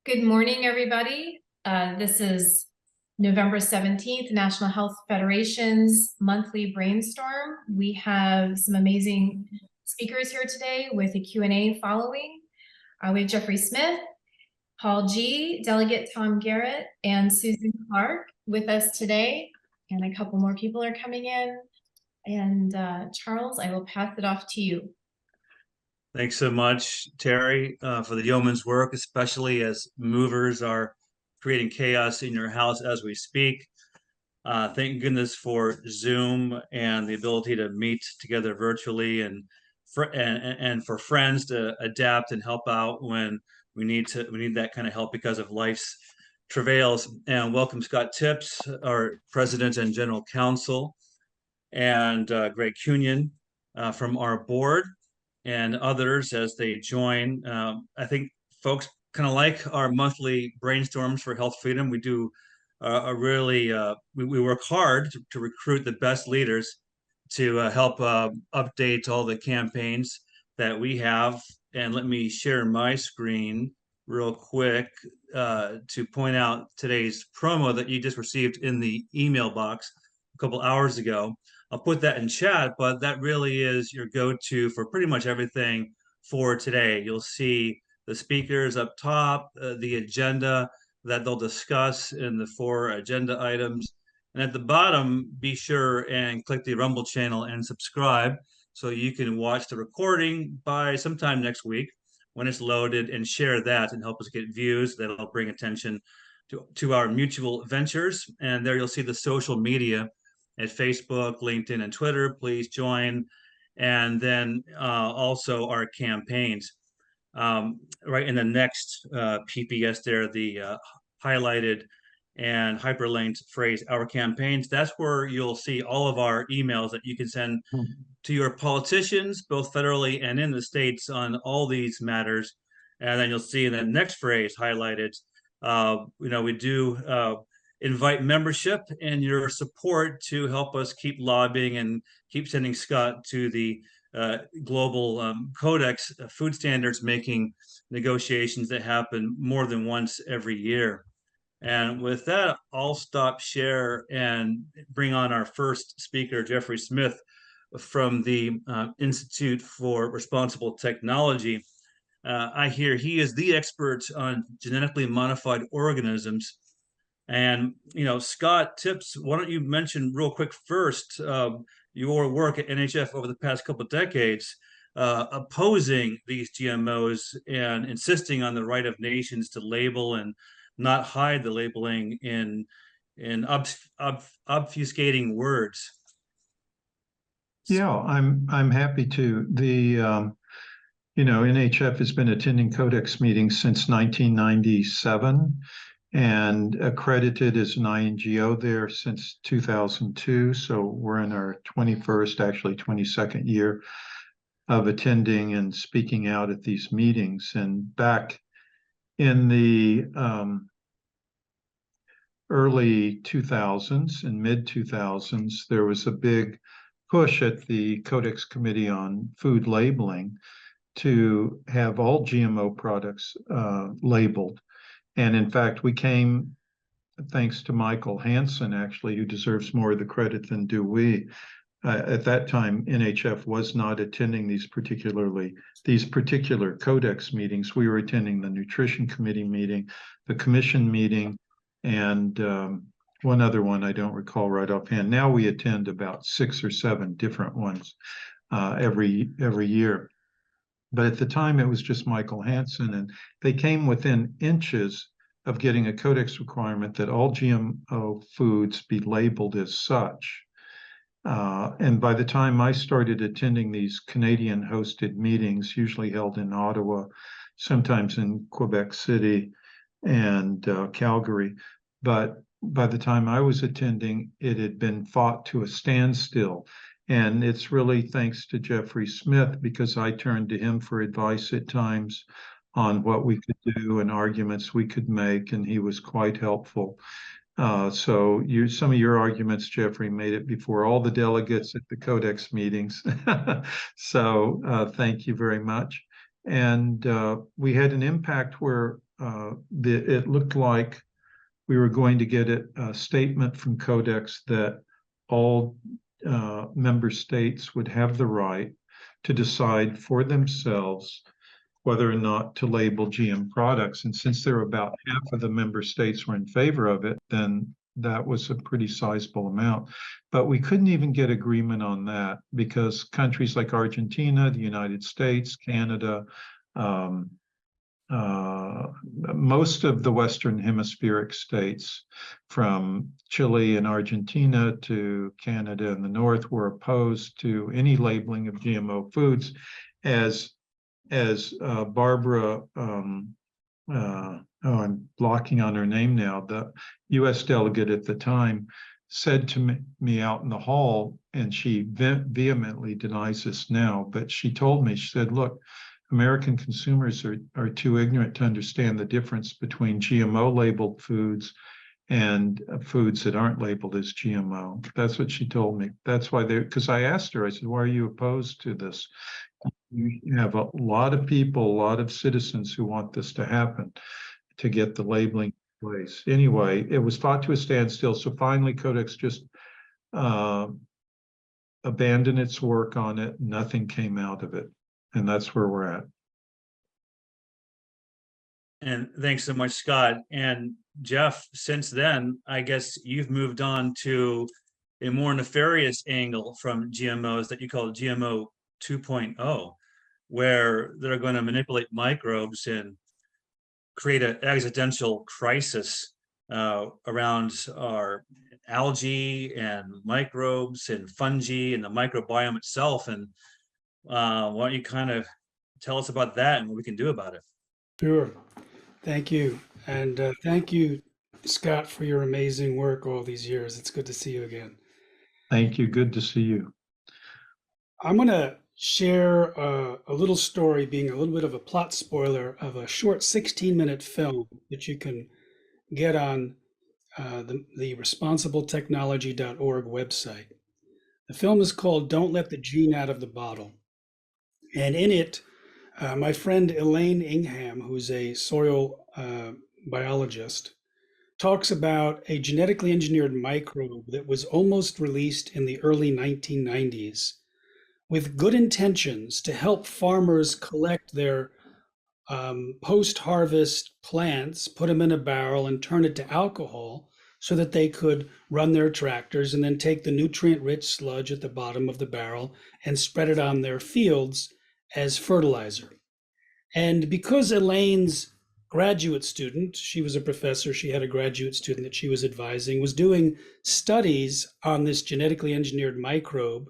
Good morning, everybody. This is November 17th, National Health Federation's monthly brainstorm. We have some amazing speakers here today with a Q&A following. We have Jeffrey Smith, Paul G., Delegate Tom Garrett, and Susan Clark with us today. And a couple more people are coming in. And Charles, I will pass it off to you. Thanks so much, Terry, for the yeoman's work, especially as movers are creating chaos in your house as we speak. Thank goodness for Zoom and the ability to meet together virtually and for friends to adapt and help out when we need that kind of help because of life's travails. And welcome Scott Tipps, our president and general counsel, and Greg Cunion from our board, and others as they join. I think folks kind of like our monthly brainstorms for health freedom. We do we work hard to recruit the best leaders to help update all the campaigns that we have. And let me share my screen real quick to point out today's promo that you just received in the email box a couple hours ago. I'll put that in chat, but that really is your go-to for pretty much everything for today. You'll see the speakers up top, the agenda that they'll discuss in the 4 agenda items. And at the bottom, be sure and click the Rumble channel and subscribe so you can watch the recording by sometime next week when it's loaded, and share that and help us get views. That'll bring attention to our mutual ventures. And there you'll see the social media at Facebook, LinkedIn, and Twitter. Please join. And then also our campaigns. Right in the next PPS there, the highlighted and hyperlinked phrase, our campaigns. That's where you'll see all of our emails that you can send to your politicians, both federally and in the states, on all these matters. And then you'll see in the next phrase highlighted, we do invite membership and your support to help us keep lobbying and keep sending Scott to the global codex food standards making negotiations that happen more than once every year. And with that, I'll stop share and bring on our first speaker, Jeffrey Smith from the Institute for Responsible Technology. I hear he is the expert on genetically modified organisms. And, Scott Tipps, why don't you mention real quick first your work at NHF over the past couple of decades, opposing these GMOs and insisting on the right of nations to label and not hide the labeling in obfuscating words. Yeah, I'm happy to. The NHF has been attending Codex meetings since 1997. And accredited as an INGO there since 2002. So we're in our 21st, actually 22nd year of attending and speaking out at these meetings. And back in the early 2000s and mid 2000s, there was a big push at the Codex Committee on Food Labeling to have all GMO products labeled. And in fact, we came, thanks to Michael Hansen, actually, who deserves more of the credit than do we. At that time, NHF was not attending these particular Codex meetings. We were attending the Nutrition Committee meeting, the Commission meeting, and one other one I don't recall right offhand. Now we attend about 6 or 7 different ones every year. But at the time, it was just Michael Hansen, and they came within inches of getting a codex requirement that all GMO foods be labeled as such. And by the time I started attending these Canadian-hosted meetings, usually held in Ottawa, sometimes in Quebec City and Calgary, but by the time I was attending, it had been fought to a standstill. And it's really thanks to Jeffrey Smith, because I turned to him for advice at times on what we could do and arguments we could make, and he was quite helpful. So some of your arguments, Jeffrey, made it before all the delegates at the Codex meetings. So thank you very much. And we had an impact where it looked like we were going to get a statement from Codex that all member states would have the right to decide for themselves whether or not to label GM products. And since there were about half of the member states were in favor of it, then that was a pretty sizable amount. But we couldn't even get agreement on that because countries like Argentina, the United States, Canada, most of the Western Hemispheric states, from Chile and Argentina to Canada in the north, were opposed to any labeling of GMO foods. As Barbara, I'm blocking on her name now, the U.S. delegate at the time said to me out in the hall, and she vehemently denies this now, but she told me, she said, look, American consumers are too ignorant to understand the difference between GMO labeled foods and foods that aren't labeled as GMO. That's what she told me. That's why because I asked her, I said, why are you opposed to this? You have a lot of people, a lot of citizens who want this to happen, to get the labeling in place. Anyway, it was fought to a standstill. So finally, Codex just abandoned its work on it. Nothing came out of it. And that's where we're at. And thanks so much, Scott. And Jeff, since then, I guess you've moved on to a more nefarious angle from GMOs that you call GMO 2.0, where they're going to manipulate microbes and create an existential crisis around our algae and microbes and fungi and the microbiome itself. And why don't you kind of tell us about that and what we can do about it? Sure. Thank you. And thank you, Scott, for your amazing work all these years. It's good to see you again. Thank you. Good to see you. I'm going to share a little story, being a little bit of a plot spoiler, of a short 16-minute film that you can get on the responsibletechnology.org website. The film is called Don't Let the Gene Out of the Bottle. And in it, my friend Elaine Ingham, who's a soil biologist, talks about a genetically engineered microbe that was almost released in the early 1990s with good intentions to help farmers collect their post-harvest plants, put them in a barrel and turn it to alcohol so that they could run their tractors and then take the nutrient-rich sludge at the bottom of the barrel and spread it on their fields as fertilizer. And because Elaine's graduate student, she was a professor, she had a graduate student that she was advising, was doing studies on this genetically engineered microbe,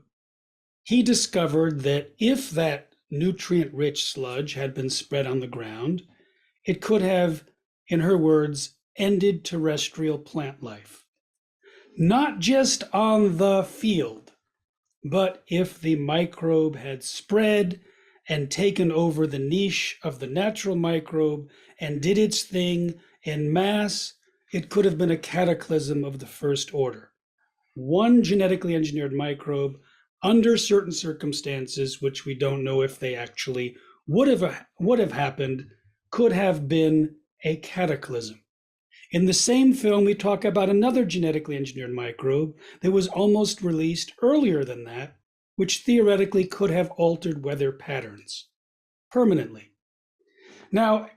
he discovered that if that nutrient-rich sludge had been spread on the ground, it could have, in her words, ended terrestrial plant life. Not just on the field, but if the microbe had spread and taken over the niche of the natural microbe and did its thing en masse, it could have been a cataclysm of the first order. One genetically engineered microbe, under certain circumstances, which we don't know if they actually would have happened, could have been a cataclysm. In the same film, we talk about another genetically engineered microbe that was almost released earlier than that, which theoretically could have altered weather patterns permanently. Now,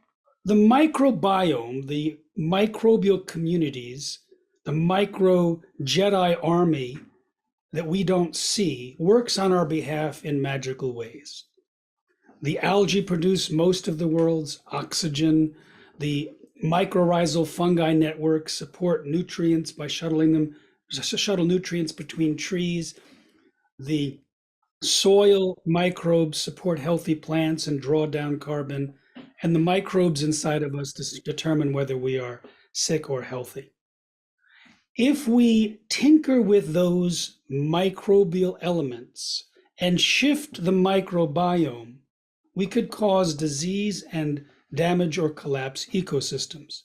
the microbiome, the microbial communities, the micro Jedi army that we don't see, works on our behalf in magical ways. The algae produce most of the world's oxygen. The mycorrhizal fungi networks support nutrients by shuttle nutrients between trees. The soil microbes support healthy plants and draw down carbon, and the microbes inside of us determine whether we are sick or healthy. If we tinker with those microbial elements and shift the microbiome, we could cause disease and damage or collapse ecosystems.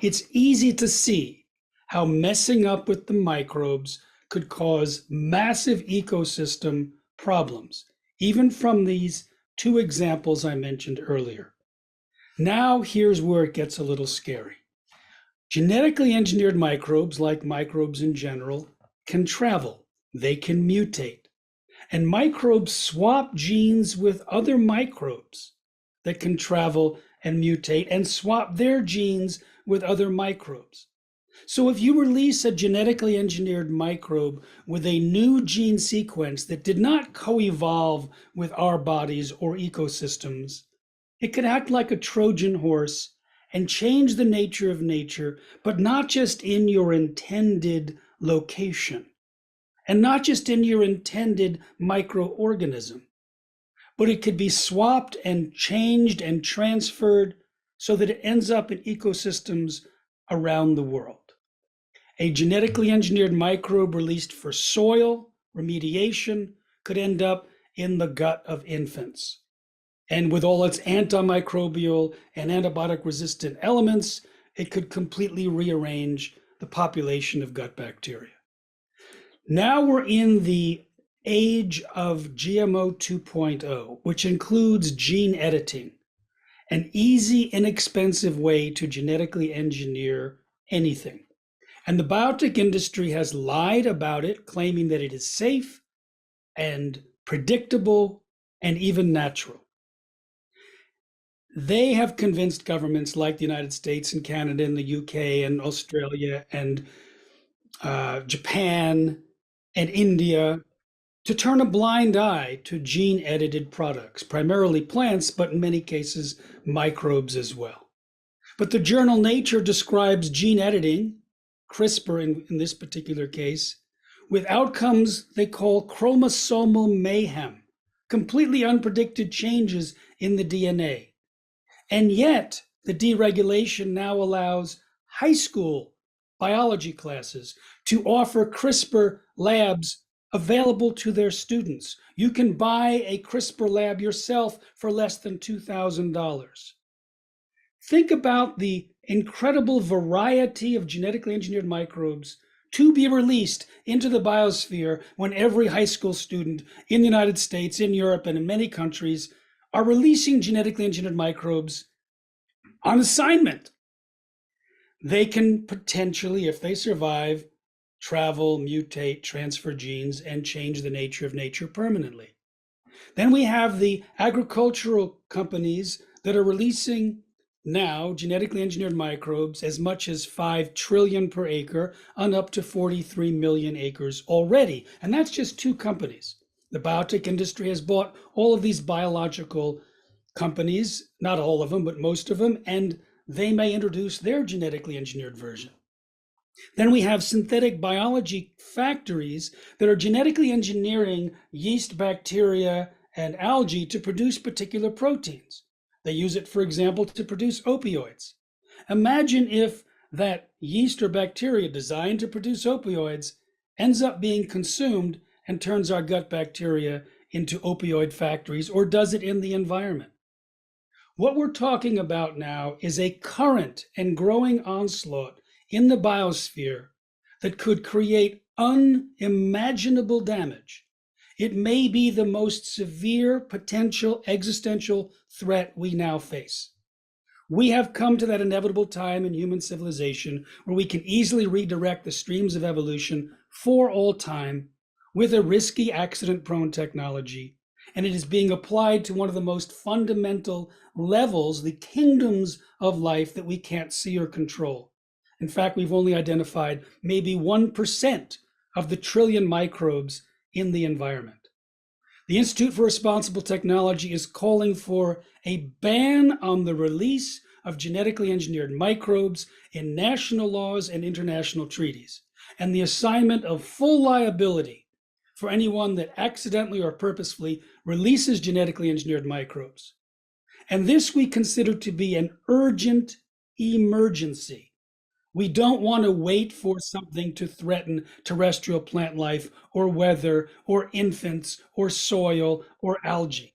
It's easy to see how messing up with the microbes could cause massive ecosystem problems, even from these two examples I mentioned earlier. Now, here's where it gets a little scary. Genetically engineered microbes, like microbes in general, can travel. They can mutate. And microbes swap genes with other microbes that can travel and mutate and swap their genes with other microbes. So if you release a genetically engineered microbe with a new gene sequence that did not co-evolve with our bodies or ecosystems, it could act like a Trojan horse and change the nature of nature, but not just in your intended location, and not just in your intended microorganism, but it could be swapped and changed and transferred so that it ends up in ecosystems around the world. A genetically engineered microbe released for soil remediation could end up in the gut of infants. And with all its antimicrobial and antibiotic resistant elements, it could completely rearrange the population of gut bacteria. Now we're in the age of GMO 2.0, which includes gene editing, an easy, inexpensive way to genetically engineer anything. And the biotech industry has lied about it, claiming that it is safe and predictable and even natural. They have convinced governments like the United States and Canada and the UK and Australia and Japan and India to turn a blind eye to gene-edited products, primarily plants, but in many cases, microbes as well. But the journal Nature describes gene editing, CRISPR in this particular case, with outcomes they call chromosomal mayhem, completely unpredicted changes in the DNA. And yet, the deregulation now allows high school biology classes to offer CRISPR labs available to their students. You can buy a CRISPR lab yourself for less than $2,000. Think about the incredible variety of genetically engineered microbes to be released into the biosphere when every high school student in the United States, in Europe, and in many countries are releasing genetically engineered microbes on assignment. They can potentially, if they survive, travel, mutate, transfer genes, and change the nature of nature permanently. Then we have the agricultural companies that are releasing now genetically engineered microbes as much as 5 trillion per acre on up to 43 million acres already. And that's just 2 companies. The biotech industry has bought all of these biological companies, not all of them, but most of them, and they may introduce their genetically engineered version. Then we have synthetic biology factories that are genetically engineering yeast, bacteria, and algae to produce particular proteins. They use it, for example, to produce opioids. Imagine if that yeast or bacteria designed to produce opioids ends up being consumed and turns our gut bacteria into opioid factories, or does it in the environment. What we're talking about now is a current and growing onslaught in the biosphere that could create unimaginable damage. It may be the most severe potential existential threat we now face. We have come to that inevitable time in human civilization where we can easily redirect the streams of evolution for all time with a risky, accident-prone technology, and it is being applied to one of the most fundamental levels, the kingdoms of life that we can't see or control. In fact, we've only identified maybe 1% of the trillion microbes in the environment. The Institute for Responsible Technology is calling for a ban on the release of genetically engineered microbes in national laws and international treaties, and the assignment of full liability for anyone that accidentally or purposefully releases genetically engineered microbes. And this we consider to be an urgent emergency. We don't want to wait for something to threaten terrestrial plant life or weather or infants or soil or algae.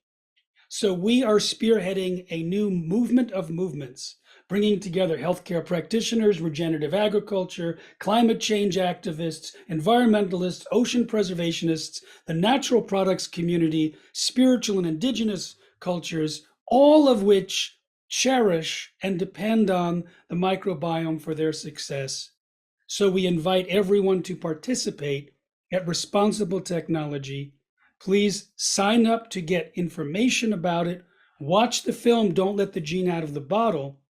So we are spearheading a new movement of movements, bringing together healthcare practitioners, regenerative agriculture, climate change activists, environmentalists, ocean preservationists, the natural products community, spiritual and indigenous cultures, all of which cherish and depend on the microbiome for their success. So we invite everyone to participate at Responsible Technology. Please sign up to get information about it. Watch the film, Don't Let the Gene Out of the Bottle.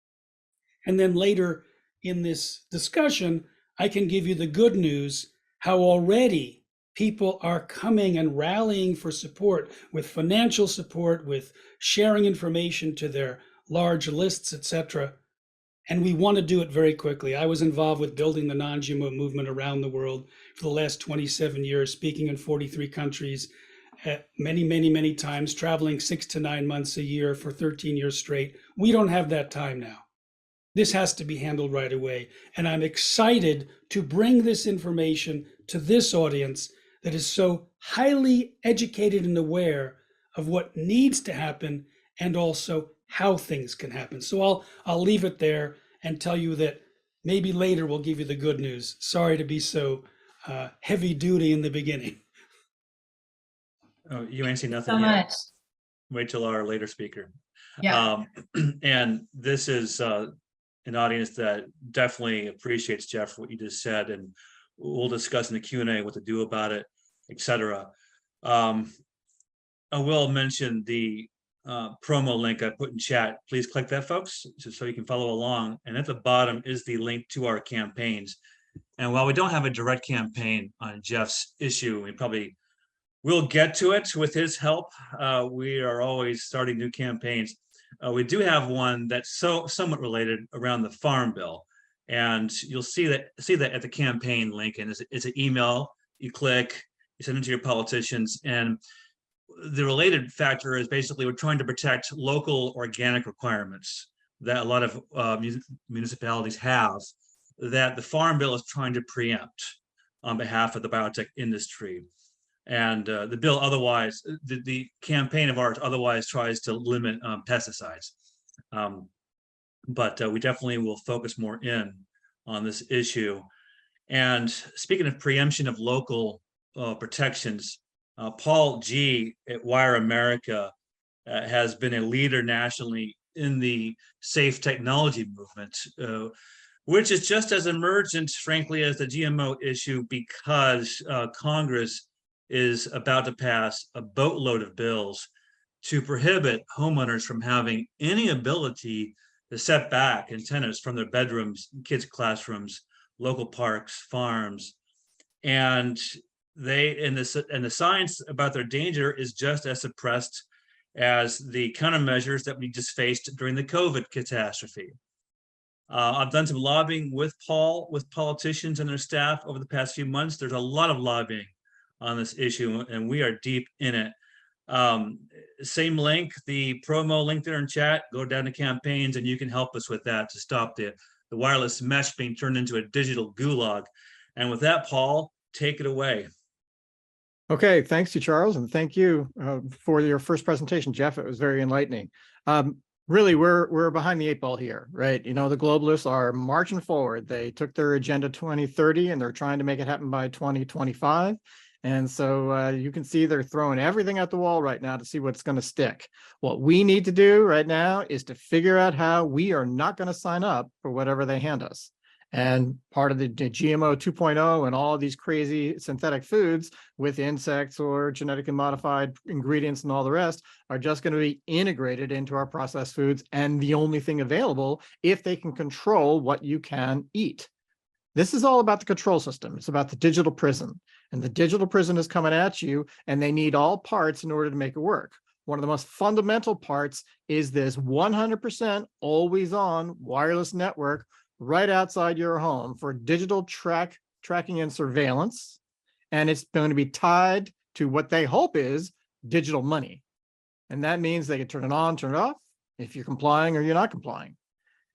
And then later in this discussion, I can give you the good news, how already people are coming and rallying for support with financial support, with sharing information to their large lists, etc. And we want to do it very quickly. I was involved with building the non-GMO movement around the world for the last 27 years, speaking in 43 countries, many times, traveling 6 to 9 months a year for 13 years straight. We don't have that time now. This has to be handled right away. And I'm excited to bring this information to this audience that is so highly educated and aware of what needs to happen and also how things can happen. So I'll leave it there and tell you that maybe later we'll give you the good news. Sorry to be so heavy duty in the beginning. Oh, you ain't seen nothing So yet. much. Wait till our later speaker. Yeah. And this is an audience that definitely appreciates, Jeff, what you just said, and we'll discuss in the Q&A what to do about it, etc. I will mention the promo link I put in chat. Please click that, folks, so you can follow along. And at the bottom is the link to our campaigns. And while we don't have a direct campaign on Jeff's issue, we probably will get to it with his help. We are always starting new campaigns. We do have one that's somewhat related around the Farm Bill, and you'll see that at the campaign link, and it's an email. You click, you send it to your politicians, and the related factor is basically we're trying to protect local organic requirements that a lot of municipalities have that the Farm Bill is trying to preempt on behalf of the biotech industry. And the bill otherwise, the campaign of ours otherwise tries to limit pesticides. But we definitely will focus more in on this issue. And speaking of preemption of local protections, Paul G. at Wire America has been a leader nationally in the safe technology movement, which is just as emergent, frankly, as the GMO issue, because Congress is about to pass a boatload of bills to prohibit homeowners from having any ability to set back antennas from their bedrooms, kids' classrooms, local parks, farms, and the science about their danger is just as suppressed as the countermeasures that we just faced during the COVID catastrophe. I've done some lobbying with Paul, with politicians and their staff over the past few months. There's a lot of lobbying on this issue, and we are deep in it. Same link, the promo link there in chat, go down to campaigns and you can help us with that to stop the wireless mesh being turned into a digital gulag. And with that, Paul, take it away. Okay, thanks to Charles, and thank you for your first presentation, Jeff. It was very enlightening. Really, we're behind the 8 ball here, right? You know, the globalists are marching forward. They took their agenda 2030 and they're trying to make it happen by 2025. And so you can see they're throwing everything at the wall right now to see what's going to stick. What we need to do right now is to figure out how we are not going to sign up for whatever they hand us. And part of the GMO 2.0 and all of these crazy synthetic foods with insects or genetically modified ingredients and all the rest are just going to be integrated into our processed foods and the only thing available if they can control what you can eat. This is all about the control system. It's about the digital prison. And the digital prison is coming at you, and they need all parts in order to make it work. One of the most fundamental parts is this 100% always on wireless network right outside your home for digital tracking and surveillance. And it's going to be tied to what they hope is digital money. And that means they can turn it on, turn it off, if you're complying or you're not complying.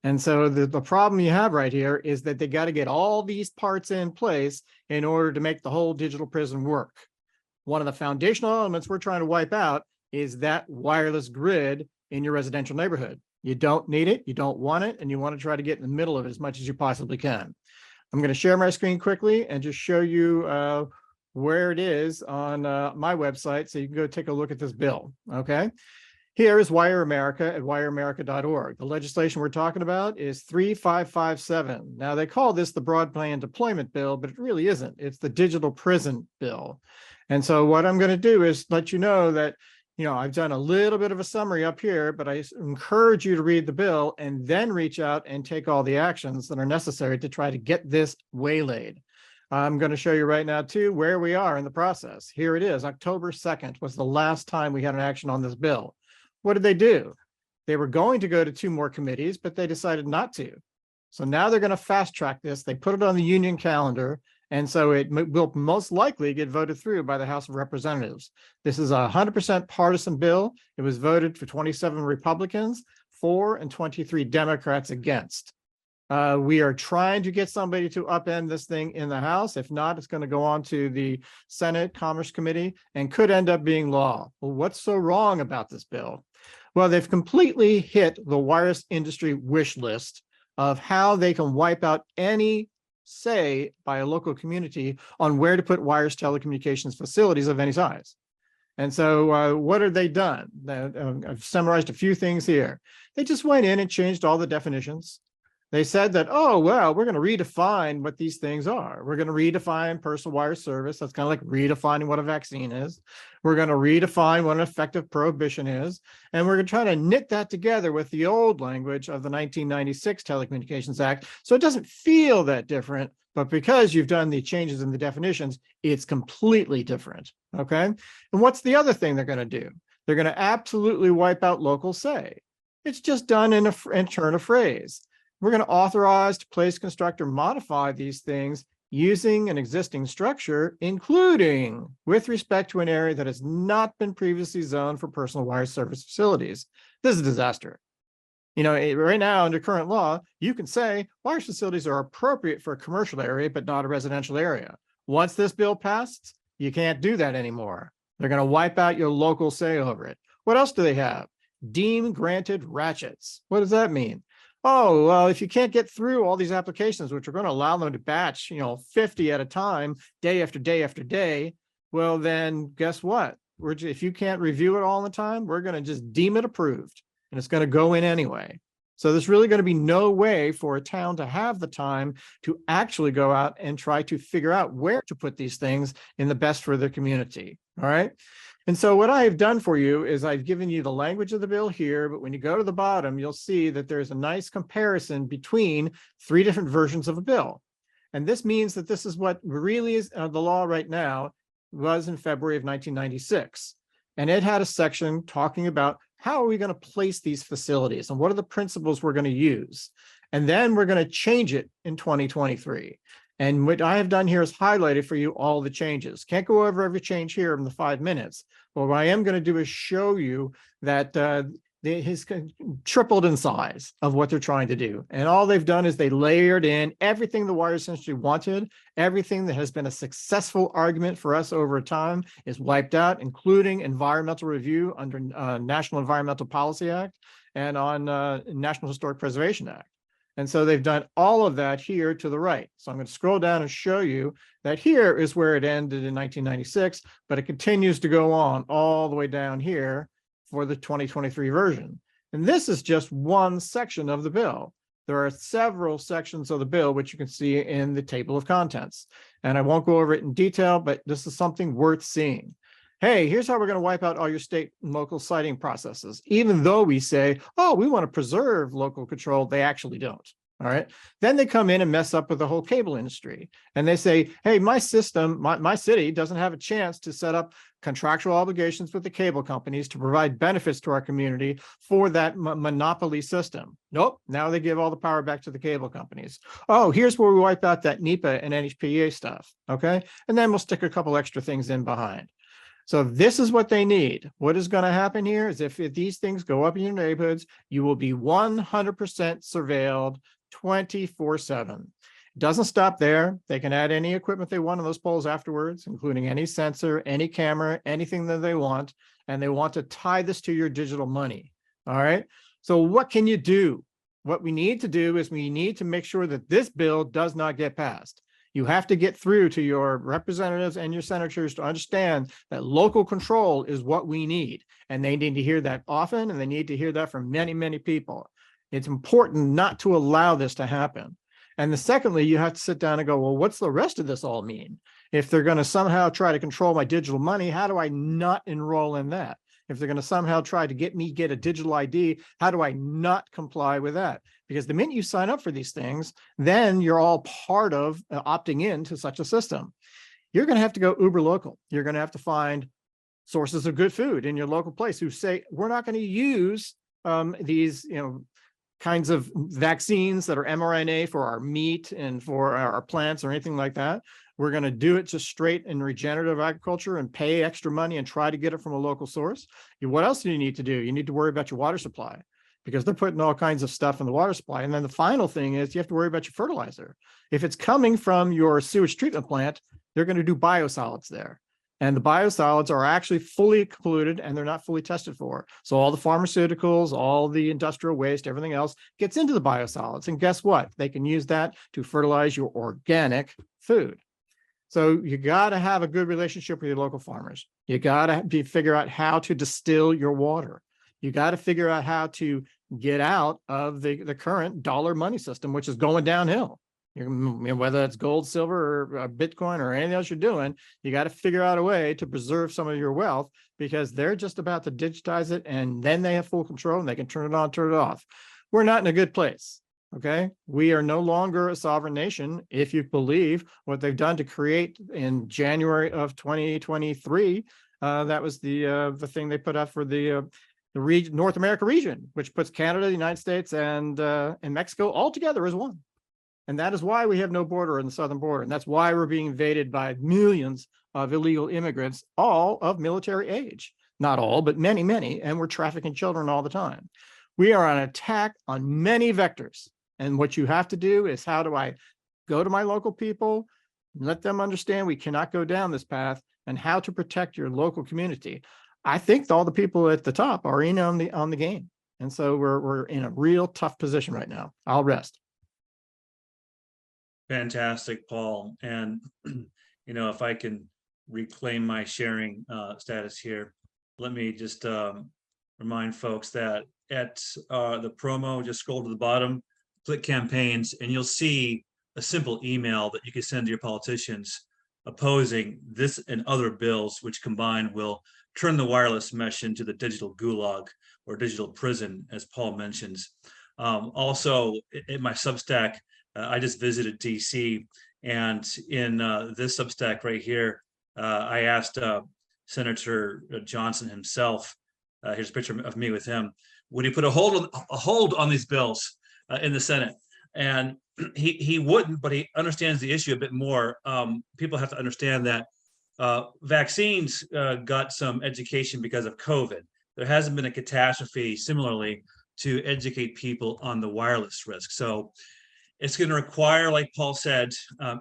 And so the problem you have right here is that they got to get all these parts in place in order to make the whole digital prison work. One of the foundational elements we're trying to wipe out is that wireless grid in your residential neighborhood. You don't need it, you don't want it, and you want to try to get in the middle of it as much as you possibly can. I'm going to share my screen quickly and just show you where it is on my website so you can go take a look at this bill, okay? Here is Wire America at wireamerica.org. The legislation we're talking about is 3557. Now, they call this the Broadband Deployment Bill, but it really isn't. It's the Digital Prison Bill. And so what I'm going to do is let you know that, I've done a little bit of a summary up here, but I encourage you to read the bill and then reach out and take all the actions that are necessary to try to get this waylaid. I'm going to show you right now, too, where we are in the process. Here it is. October 2nd was the last time we had an action on this bill. What did they do? They were going to go to 2 more committees, but they decided not to. So now they're going to fast track this. They put it on the union calendar. And so it will most likely get voted through by the House of Representatives. This is a 100% partisan bill. It was voted for 27 Republicans, 4 and 23 Democrats against. We are trying to get somebody to upend this thing in the House. If not, it's going to go on to the Senate Commerce Committee and could end up being law. Well, what's so wrong about this bill? Well, they've completely hit the wireless industry wish list of how they can wipe out any say by a local community on where to put wireless telecommunications facilities of any size. And so what have they done? I've summarized a few things here. They just went in and changed all the definitions. They said that, oh, well, we're going to redefine what these things are. We're going to redefine personal wireless service. That's kind of like redefining what a vaccine is. We're going to redefine what an effective prohibition is. And we're going to try to knit that together with the old language of the 1996 Telecommunications Act. So it doesn't feel that different, but because you've done the changes in the definitions, it's completely different. Okay. And what's the other thing they're going to do? They're going to absolutely wipe out local say. It's just done in a turn of phrase. We're going to authorize to place, construct, or modify these things using an existing structure, including with respect to an area that has not been previously zoned for personal wireless service facilities. This is a disaster. Right now, under current law, you can say wireless facilities are appropriate for a commercial area, but not a residential area. Once this bill passed, you can't do that anymore. They're going to wipe out your local say over it. What else do they have? Deem granted ratchets. What does that mean? Oh, well, if you can't get through all these applications, which are going to allow them to batch, 50 at a time, day after day after day, well, then guess what? If you can't review it all the time, we're going to just deem it approved, and it's going to go in anyway. So there's really going to be no way for a town to have the time to actually go out and try to figure out where to put these things in the best for the community. All right. And so what I have done for you is I've given you the language of the bill here, but when you go to the bottom, you'll see that there's a nice comparison between 3 different versions of a bill. And this means that this is what really is the law right now, was in February of 1996. And it had a section talking about how are we going to place these facilities and what are the principles we're going to use. And then we're going to change it in 2023. And what I have done here is highlighted for you all the changes. Can't go over every change here in the 5 minutes. But what I am going to do is show you that has tripled in size of what they're trying to do. And all they've done is they layered in everything the wireless industry wanted. Everything that has been a successful argument for us over time is wiped out, including environmental review under National Environmental Policy Act and on National Historic Preservation Act. And so they've done all of that here to the right. So I'm going to scroll down and show you that here is where it ended in 1996, but it continues to go on all the way down here for the 2023 version. And this is just one section of the bill. There are several sections of the bill, which you can see in the table of contents. And I won't go over it in detail, but this is something worth seeing. Hey, here's how we're going to wipe out all your state and local siting processes. Even though we say, oh, we want to preserve local control, they actually don't. All right. Then they come in and mess up with the whole cable industry. And they say, hey, my system, my city doesn't have a chance to set up contractual obligations with the cable companies to provide benefits to our community for that monopoly system. Nope. Now they give all the power back to the cable companies. Oh, here's where we wipe out that NEPA and NHPA stuff. Okay. And then we'll stick a couple extra things in behind. So this is what they need. What is going to happen here is if these things go up in your neighborhoods, you will be 100% surveilled 24/7. It doesn't stop there. They can add any equipment they want on those poles afterwards, including any sensor, any camera, anything that they want. And they want to tie this to your digital money. All right. So what can you do? What we need to do is we need to make sure that this bill does not get passed. You have to get through to your representatives and your senators to understand that local control is what we need. And they need to hear that often, and they need to hear that from many, many people. It's important not to allow this to happen. And secondly, you have to sit down and go, well, what's the rest of this all mean? If they're going to somehow try to control my digital money, how do I not enroll in that? If they're going to somehow try to get me get a digital ID, how do I not comply with that? Because the minute you sign up for these things, then you're all part of opting in to such a system. You're going to have to go uber local. You're going to have to find sources of good food in your local place who say, we're not going to use these, kinds of vaccines that are mRNA for our meat and for our plants or anything like that. We're going to do it just straight in regenerative agriculture and pay extra money and try to get it from a local source. What else do you need to do? You need to worry about your water supply, because they're putting all kinds of stuff in the water supply. And then the final thing is you have to worry about your fertilizer. If it's coming from your sewage treatment plant, they're going to do biosolids there. And the biosolids are actually fully polluted and they're not fully tested for. So all the pharmaceuticals, all the industrial waste, everything else gets into the biosolids. And guess what? They can use that to fertilize your organic food. So you got to have a good relationship with your local farmers. You got to figure out how to distill your water. You got to figure out how to get out of the current dollar money system, which is going downhill. Whether it's gold, silver, or Bitcoin, or anything else you're doing, you got to figure out a way to preserve some of your wealth, because they're just about to digitize it, and then they have full control and they can turn it on, turn it off. We're not in a good place. Okay, we are no longer a sovereign nation. If you believe what they've done to create in January of 2023, that was the thing they put up for the North America region, which puts Canada, the United States, and Mexico all together as one. And that is why we have no border in the southern border. And that's why we're being invaded by millions of illegal immigrants, all of military age. Not all, but many, many. And we're trafficking children all the time. We are on attack on many vectors. And what you have to do is, how do I go to my local people, let them understand we cannot go down this path, and how to protect your local community. I think all the people at the top are in on the game. And so we're in a real tough position right now. I'll rest. Fantastic, Paul. And, if I can reclaim my sharing status here, let me just remind folks that at the promo, just scroll to the bottom, click campaigns, and you'll see a simple email that you can send to your politicians opposing this and other bills, which combined will turn the wireless mesh into the digital gulag or digital prison, as Paul mentions. Also, in my Substack, I just visited DC, and in this Substack right here, I asked Senator Johnson himself, here's a picture of me with him, would he put a hold on these bills in the Senate? And he wouldn't, but he understands the issue a bit more. People have to understand that vaccines got some education because of COVID. There hasn't been a catastrophe similarly to educate people on the wireless risk. So it's going to require, like Paul said,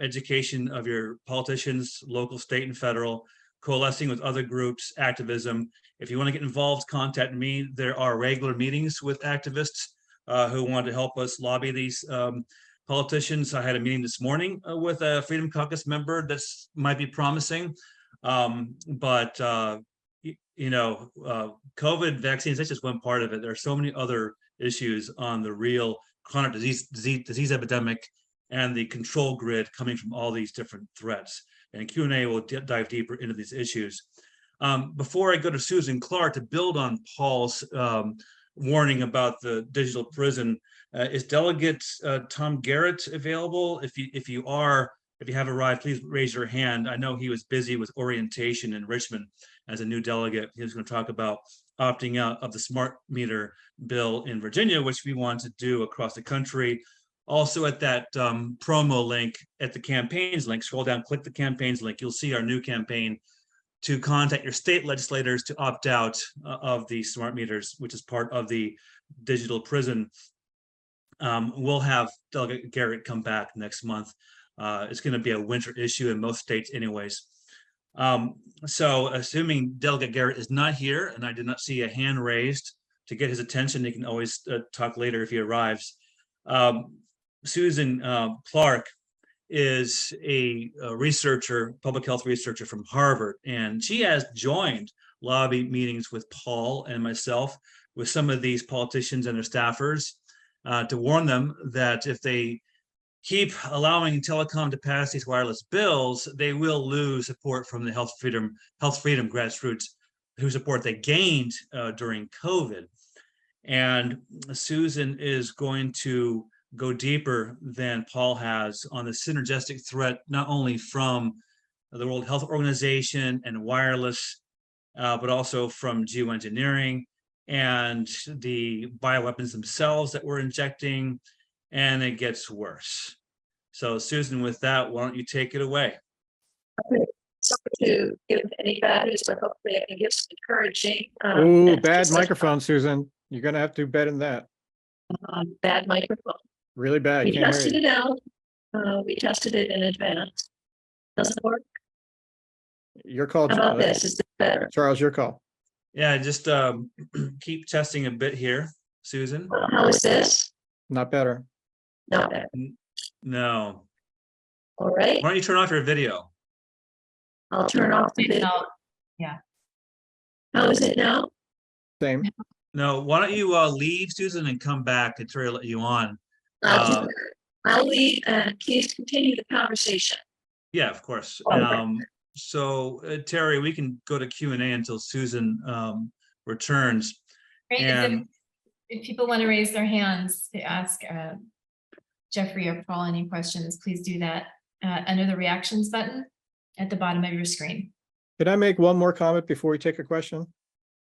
education of your politicians, local, state, and federal, coalescing with other groups, activism. If you want to get involved, contact me. There are regular meetings with activists who want to help us lobby these politicians. I had a meeting this morning with a Freedom Caucus member that might be promising. But COVID vaccines, that's just one part of it. There are so many other issues on the real chronic disease epidemic and the control grid coming from all these different threats. And Q&A will dive deeper into these issues. Before I go to Susan Clark to build on Paul's warning about the digital prison, is Delegate Tom Garrett available? If you have arrived, please raise your hand. I know he was busy with orientation in Richmond as a new delegate. He was going to talk about opting out of the smart meter bill in Virginia, which we want to do across the country. Also at that promo link at the campaigns link, scroll down, click the campaigns link. You'll see our new campaign to contact your state legislators to opt out of the smart meters, which is part of the digital prison. We'll have Delegate Garrett come back next month. It's going to be a winter issue in most states anyways. So assuming Delegate Garrett is not here, and I did not see a hand raised to get his attention, he can always talk later if he arrives. Susan Clark, is a researcher, public health researcher from Harvard, and she has joined lobby meetings with Paul and myself, with some of these politicians and their staffers, to warn them that if they keep allowing telecom to pass these wireless bills, they will lose support from the health freedom grassroots, whose support they gained during COVID. And Susan is going to go deeper than Paul has on the synergistic threat, not only from the World Health Organization and wireless, but also from geoengineering and the bioweapons themselves that we're injecting, and it gets worse. So Susan, with that, why don't you take it away? Okay. So to give any bad news, but hopefully I can give some encouraging. Ooh, bad microphone, Susan. You're gonna have to do better than that. Bad microphone. Really bad. We Can't hear tested you. it out. We tested it in advance. Doesn't work. Your call, How about this? Is this better? Charles, your call. Yeah, just keep testing a bit here, Susan. How is this? Not better. Not bad. No. All right. Why don't you turn off your video? I'll turn off the video. How is it now? Same. No, why don't you leave, Susan, and come back and Terry will let you on. I'll leave and please continue the conversation. Yeah, of course. Okay. So Terry, we can go to Q&A until Susan returns. Great. And If people want to raise their hands to ask Jeffrey or Paul any questions, please do that under the reactions button at the bottom of your screen. Could I make one more comment before we take a question?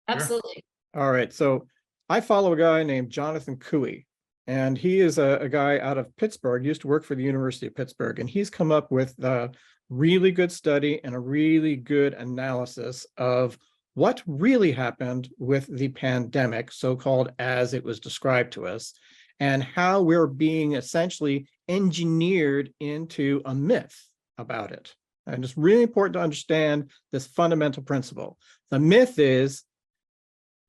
Absolutely. All right, so I follow a guy named Jonathan Cooey, and he is a guy out of Pittsburgh, used to work for the University of Pittsburgh, and he's come up with a really good study and a really good analysis of what really happened with the pandemic, so-called as it was described to us, and how we're being essentially engineered into a myth about it. And it's really important to understand this fundamental principle. The myth is,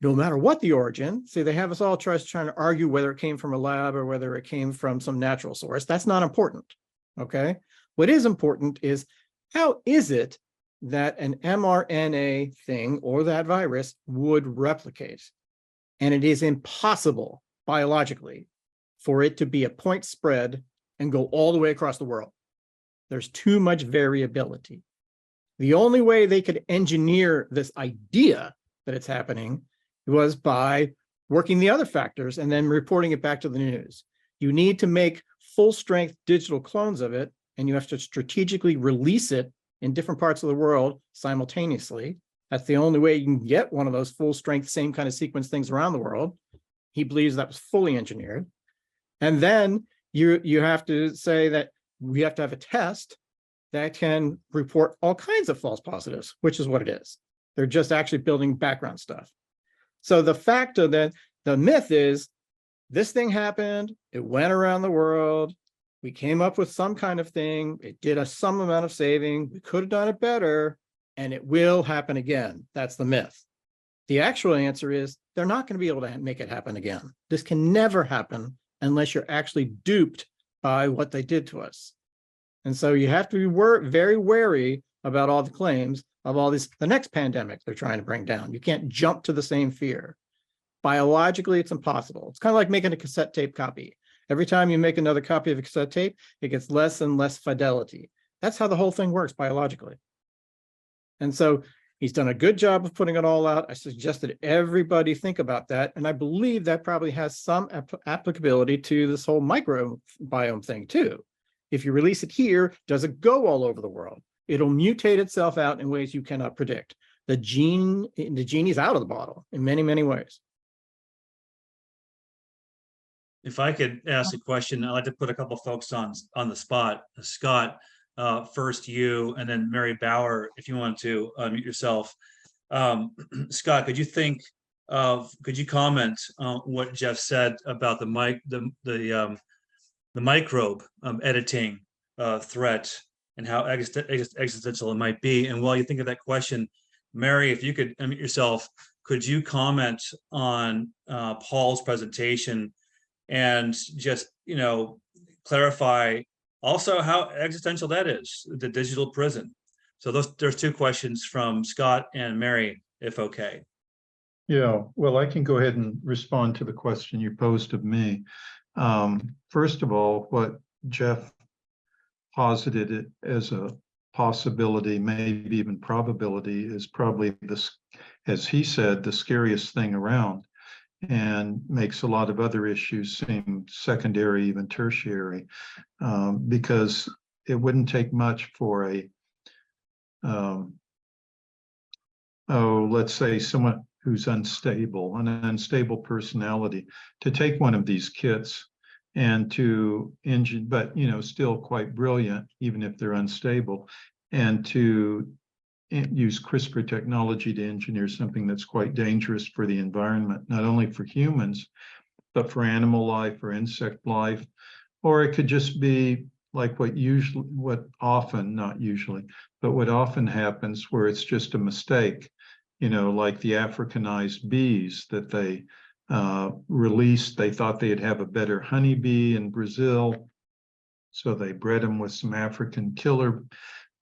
no matter what the origin, see, they have us all trying to argue whether it came from a lab or whether it came from some natural source. That's not important, okay? What is important is, how is it that an mRNA thing or that virus would replicate? And it is impossible biologically for it to be a point spread and go all the way across the world. There's too much variability. The only way they could engineer this idea that it's happening was by working the other factors and then reporting it back to the news. You need to make full strength digital clones of it, and you have to strategically release it in different parts of the world simultaneously. That's the only way you can get one of those full strength, same kind of sequence things around the world. He believes that was fully engineered. And then you have to say that we have to have a test that can report all kinds of false positives, which is what it is. They're just actually building background stuff. So the fact of that, the myth is, this thing happened, it went around the world, we came up with some kind of thing, it did us some amount of saving, we could have done it better, and it will happen again. That's the myth. The actual answer is, they're not going to be able to make it happen again. This can never happen unless you're actually duped by what they did to us. And so you have to be very wary about all the claims of all this, the next pandemic they're trying to bring down. You can't jump to the same fear. Biologically, it's impossible. It's kind of like making a cassette tape copy. Every time you make another copy of a cassette tape, it gets less and less fidelity. That's how the whole thing works biologically. And so he's done a good job of putting it all out. I suggest that everybody think about that. And I believe that probably has some applicability to this whole microbiome thing too. If you release it here, does it go all over the world? It'll mutate itself out in ways you cannot predict. The genie's out of the bottle in many, many ways. if I could ask a question, I'd like to put a couple folks on the spot. Scott, first you, and then Mary Bauer, if you want to unmute yourself. Scott, could you comment on what Jeff said about the microbe editing threat and how existential it might be? And while you think of that question, Mary, if you could unmute yourself, could you comment on Paul's presentation and just, clarify also how existential that is, the digital prison. So there's two questions from Scott and Mary, if okay. Yeah, well, I can go ahead and respond to the question you posed of me. First of all, what Jeff posited it as a possibility, maybe even probability, is probably this, as he said, the scariest thing around, and makes a lot of other issues seem secondary, even tertiary, because it wouldn't take much for a, let's say someone who's unstable, an unstable personality, to take one of these kits and to engine, but still quite brilliant, even if they're unstable, and to use CRISPR technology to engineer something that's quite dangerous for the environment, not only for humans, but for animal life or insect life. Or it could just be like what often happens, where it's just a mistake, like the Africanized bees that they released. They thought they'd have a better honeybee in Brazil, so they bred them with some African killer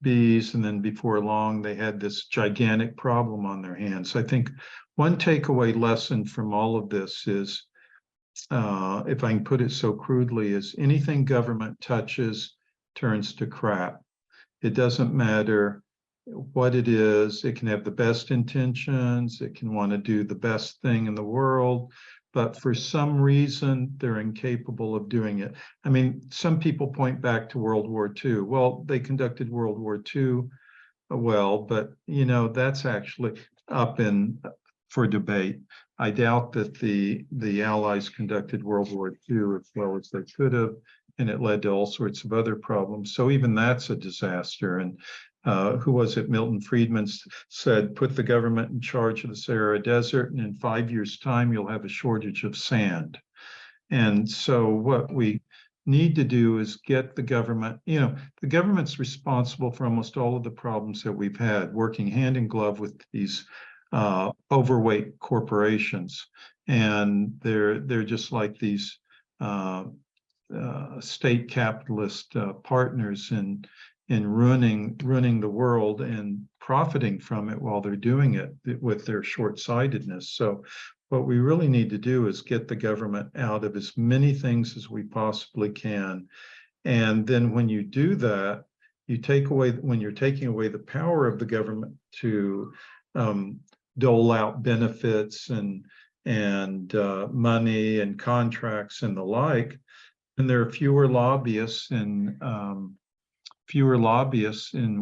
bees, and then before long they had this gigantic problem on their hands. I think one takeaway lesson from all of this is, if I can put it so crudely, is anything government touches turns to crap. It doesn't matter what it is. It can have the best intentions, it can want to do the best thing in the world, but for some reason they're incapable of doing it. I mean, some people point back to World War II. Well, they conducted World War II well, but that's actually up for debate. I doubt that the Allies conducted World War II as well as they could have, and it led to all sorts of other problems. So even that's a disaster. And who was it? Milton Friedman said, put the government in charge of the Sahara Desert, and in 5 years' time, you'll have a shortage of sand. And so what we need to do is get the government, the government's responsible for almost all of the problems that we've had, working hand in glove with these overweight corporations. And they're just like these state capitalist partners in ruining the world and profiting from it while they're doing it with their short-sightedness. So what we really need to do is get the government out of as many things as we possibly can. And then when you do that, when you're taking away the power of the government to dole out benefits and money and contracts and the like, and there are fewer lobbyists in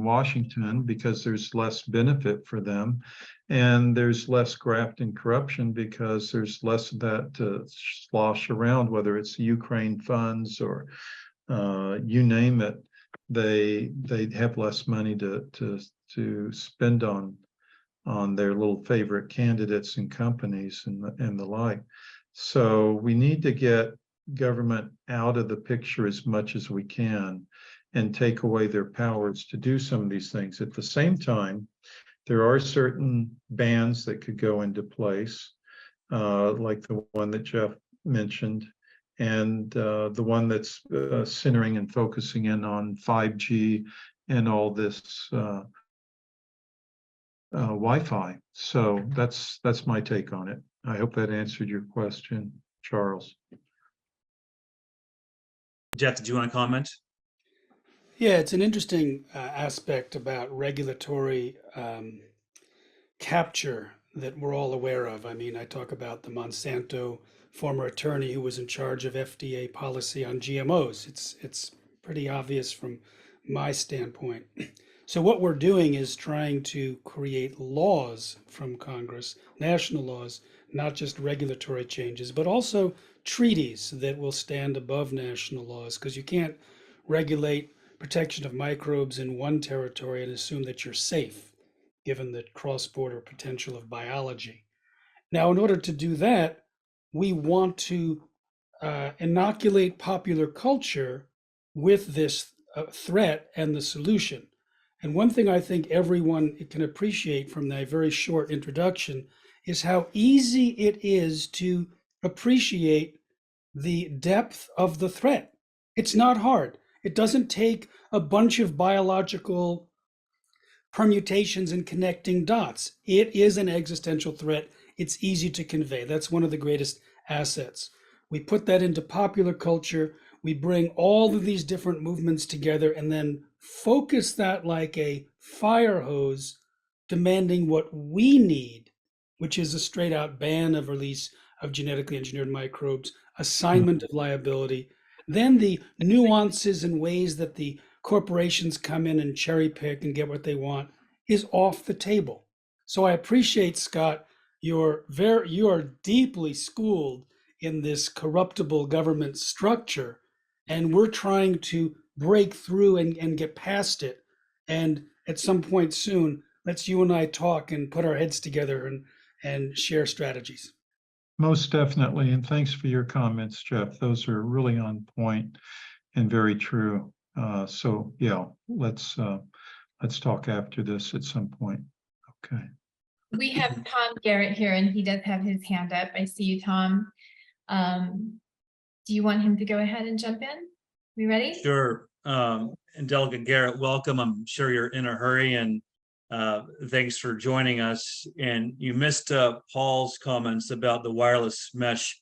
Washington because there's less benefit for them, and there's less graft and corruption because there's less of that to slosh around, whether it's Ukraine funds or you name it. They have less money to spend on their little favorite candidates and companies and the like. So we need to get government out of the picture as much as we can and take away their powers to do some of these things. At the same time, there are certain bans that could go into place, like the one that Jeff mentioned, and the one that's centering and focusing in on 5G and all this Wi-Fi. So that's my take on it. I hope that answered your question, Charles. Jeff, did you want to comment? Yeah, it's an interesting aspect about regulatory capture that we're all aware of. I mean, I talk about the Monsanto former attorney who was in charge of FDA policy on GMOs. It's pretty obvious from my standpoint. So what we're doing is trying to create laws from Congress, national laws, not just regulatory changes, but also treaties that will stand above national laws, because you can't regulate protection of microbes in one territory and assume that you're safe, given the cross-border potential of biology. Now, in order to do that, we want to inoculate popular culture with this threat and the solution. And one thing I think everyone can appreciate from that very short introduction is how easy it is to appreciate the depth of the threat. It's not hard. It doesn't take a bunch of biological permutations and connecting dots. It is an existential threat. It's easy to convey. That's one of the greatest assets. We put that into popular culture. We bring all of these different movements together and then focus that like a fire hose, demanding what we need, which is a straight out ban of release of genetically engineered microbes, assignment of liability, then the nuances and ways that the corporations come in and cherry pick and get what they want is off the table. So I appreciate, Scott, you are deeply schooled in this corruptible government structure, and we're trying to break through and get past it. And at some point soon, let's you and I talk and put our heads together and share strategies. Most definitely. And thanks for your comments, Jeff. Those are really on point and very true. So yeah, let's talk after this at some point. Okay. We have Tom Garrett here, and he does have his hand up. I see you, Tom. Do you want him to go ahead and jump in? We ready? Sure. And Delegate Garrett, welcome. I'm sure you're in a hurry, and thanks for joining us. And you missed Paul's comments about the wireless mesh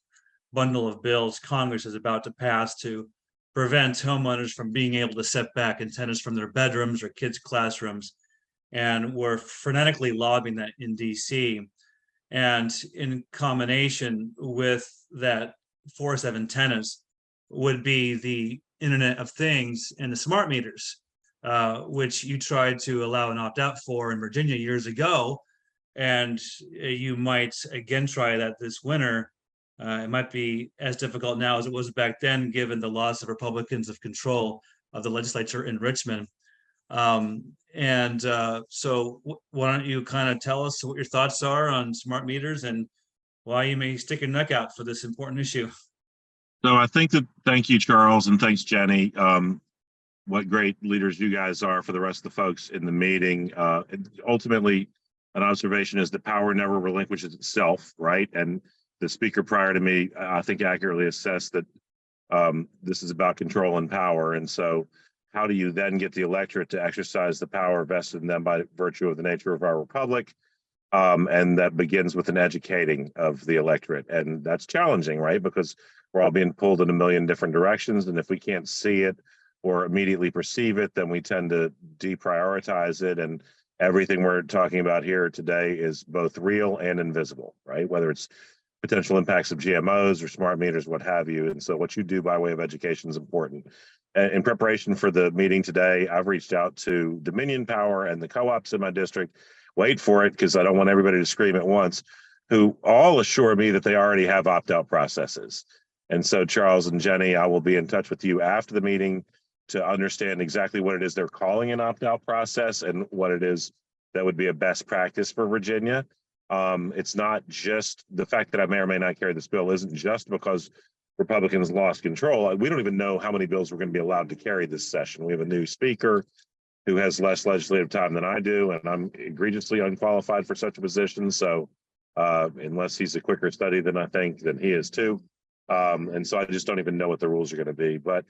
bundle of bills Congress is about to pass to prevent homeowners from being able to set back antennas from their bedrooms or kids' classrooms. And we're frenetically lobbying that in DC. And in combination with that force of antennas would be the Internet of Things and the smart meters, which you tried to allow an opt-out for in Virginia years ago. And you might again try that this winter. It might be as difficult now as it was back then, given the loss of Republicans of control of the legislature in Richmond. So why don't you kind of tell us what your thoughts are on smart meters and why you may stick your neck out for this important issue? So I think that, thank you, Charles, and thanks, Jenny. What great leaders you guys are for the rest of the folks in the meeting. Ultimately, an observation is that power never relinquishes itself, right? And the speaker prior to me, I think, accurately assessed that this is about control and power. And so how do you then get the electorate to exercise the power vested in them by virtue of the nature of our republic? And that begins with an educating of the electorate. And that's challenging, right? Because we're all being pulled in a million different directions. And if we can't see it or immediately perceive it, then we tend to deprioritize it. And everything we're talking about here today is both real and invisible, right? Whether it's potential impacts of GMOs or smart meters, what have you. And so what you do by way of education is important. In preparation for the meeting today, I've reached out to Dominion Power and the co-ops in my district. Wait for it, because I don't want everybody to scream at once, who all assure me that they already have opt-out processes. And so Charles and Jenny, I will be in touch with you after the meeting to understand exactly what it is they're calling an opt-out process and what it is that would be a best practice for Virginia. It's not just the fact that I may or may not carry this bill isn't just because Republicans lost control. We don't even know how many bills we're going to be allowed to carry this session. We have a new speaker who has less legislative time than I do, and I'm egregiously unqualified for such a position. So unless he's a quicker study than I think, then he is too. And so I just don't even know what the rules are going to be. But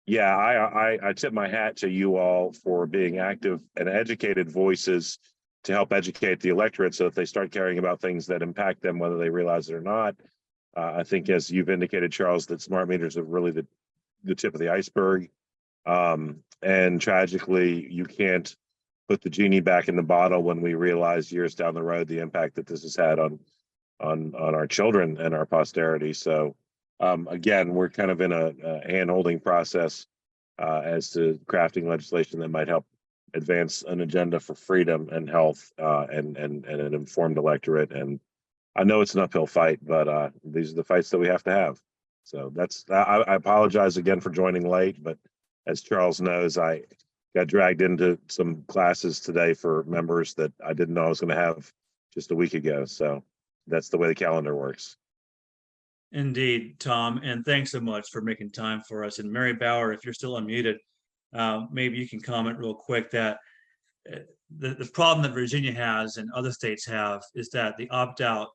yeah, I tip my hat to you all for being active and educated voices to help educate the electorate so that they start caring about things that impact them, whether they realize it or not. I think, as you've indicated, Charles, that smart meters are really the tip of the iceberg. And tragically, you can't put the genie back in the bottle when we realize years down the road the impact that this has had on our children and our posterity. So again, we're kind of in a hand-holding process as to crafting legislation that might help advance an agenda for freedom and health and an informed electorate. And I know it's an uphill fight, but these are the fights that we have to have. So I apologize again for joining late, but as Charles knows, I got dragged into some classes today for members that I didn't know I was going to have just a week ago. So that's the way the calendar works. Indeed, Tom, and thanks so much for making time for us. And Mary Bauer, if you're still unmuted, maybe you can comment real quick that the problem that Virginia has and other states have is that the opt-out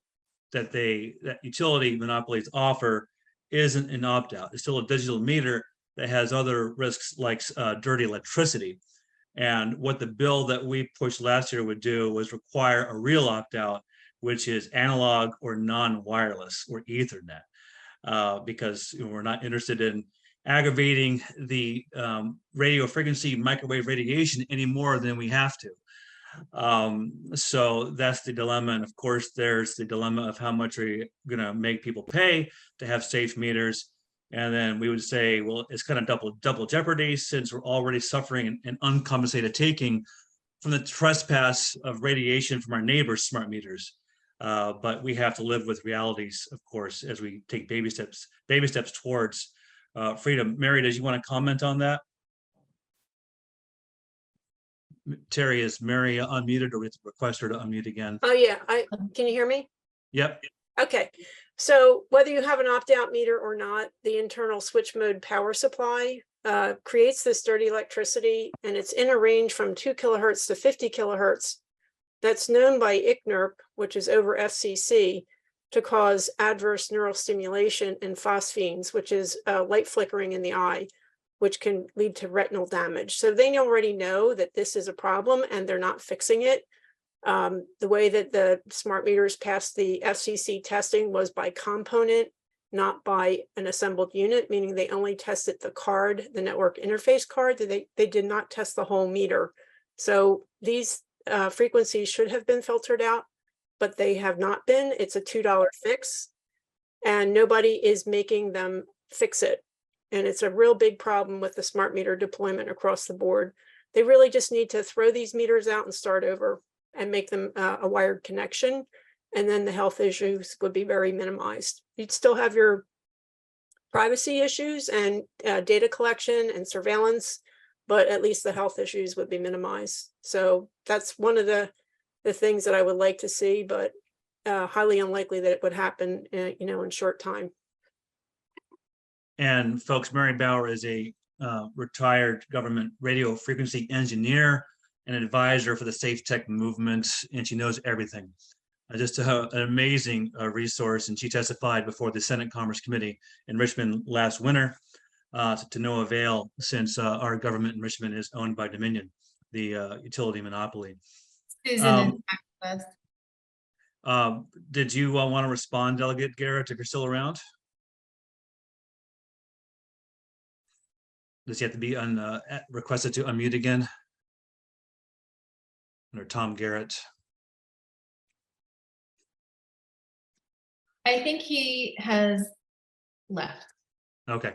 that utility monopolies offer isn't an opt-out. It's still a digital meter, that has other risks like dirty electricity. And what the bill that we pushed last year would do was require a real opt-out, which is analog or non-wireless or Ethernet, because we're not interested in aggravating the radio frequency microwave radiation any more than we have to. So that's the dilemma. And of course, there's the dilemma of how much are you going to make people pay to have safe meters. And then we would say, well, it's kind of double jeopardy, since we're already suffering an uncompensated taking from the trespass of radiation from our neighbors' smart meters. But we have to live with realities, of course, as we take baby steps towards freedom. Mary, did you want to comment on that? Terry, is Mary unmuted, or we have to request her to unmute again? Oh, yeah. Can you hear me? Yep. Okay. So whether you have an opt-out meter or not, the internal switch mode power supply creates this dirty electricity, and it's in a range from 2 kilohertz to 50 kilohertz. That's known by ICNIRP, which is over FCC, to cause adverse neural stimulation and phosphenes, which is light flickering in the eye, which can lead to retinal damage. So they already know that this is a problem and they're not fixing it. The way that the smart meters passed the FCC testing was by component, not by an assembled unit, meaning they only tested the card, the network interface card. They did not test the whole meter. So these frequencies should have been filtered out, but they have not been. It's a $2 fix, and nobody is making them fix it. And it's a real big problem with the smart meter deployment across the board. They really just need to throw these meters out and start over and make them a wired connection. And then the health issues would be very minimized. You'd still have your privacy issues and data collection and surveillance, but at least the health issues would be minimized. So that's one of the things that I would like to see, but highly unlikely that it would happen, in short time. And folks, Mary Bauer is a retired government radio frequency engineer and advisor for the Safe Tech movement, and she knows everything. Just an amazing resource, and she testified before the Senate Commerce Committee in Richmond last winter to no avail, since our government in Richmond is owned by Dominion, the utility monopoly. Susan Did you want to respond, Delegate Garrett, if you're still around? Does he have to be requested to unmute again? Or Tom Garrett? I think he has left. Okay.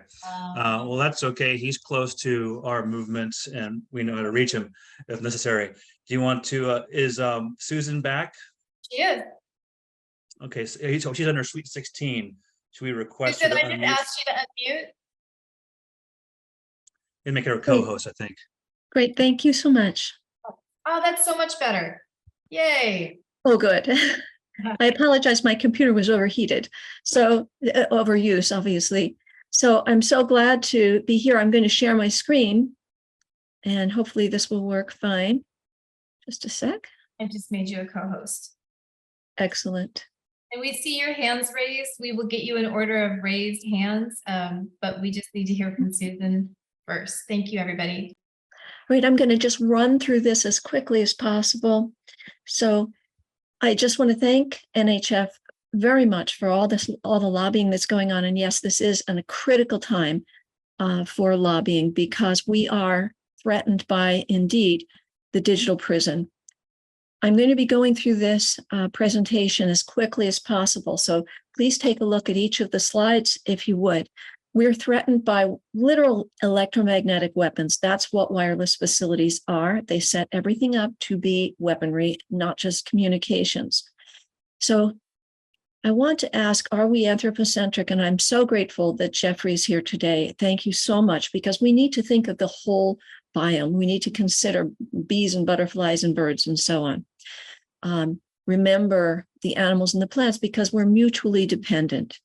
Well, that's okay. He's close to our movements, and we know how to reach him if necessary. Do you want to? Is Susan back? She is. Okay, so she's under Suite 16. Should we request? Susan, I just asked you to unmute. And make her a co-host, I think. Great, thank you so much. Oh, that's so much better. Yay. Oh, good. I apologize, my computer was overheated. So overuse, obviously. So I'm so glad to be here. I'm going to share my screen and hopefully this will work fine. Just a sec. I just made you a co-host. Excellent. And we see your hands raised. We will get you an order of raised hands, but we just need to hear from Susan first. Thank you, everybody. All right, I'm going to just run through this as quickly as possible. So I just want to thank NHF very much for all the lobbying that's going on. And yes, this is a critical time for lobbying, because we are threatened by, indeed, the digital prison. I'm going to be going through this presentation as quickly as possible. So please take a look at each of the slides, if you would. We're threatened by literal electromagnetic weapons. That's what wireless facilities are. They set everything up to be weaponry, not just communications. So I want to ask, are we anthropocentric? And I'm so grateful that Jeffrey's here today. Thank you so much, because we need to think of the whole biome. We need to consider bees and butterflies and birds and so on. Remember the animals and the plants, because we're mutually dependent.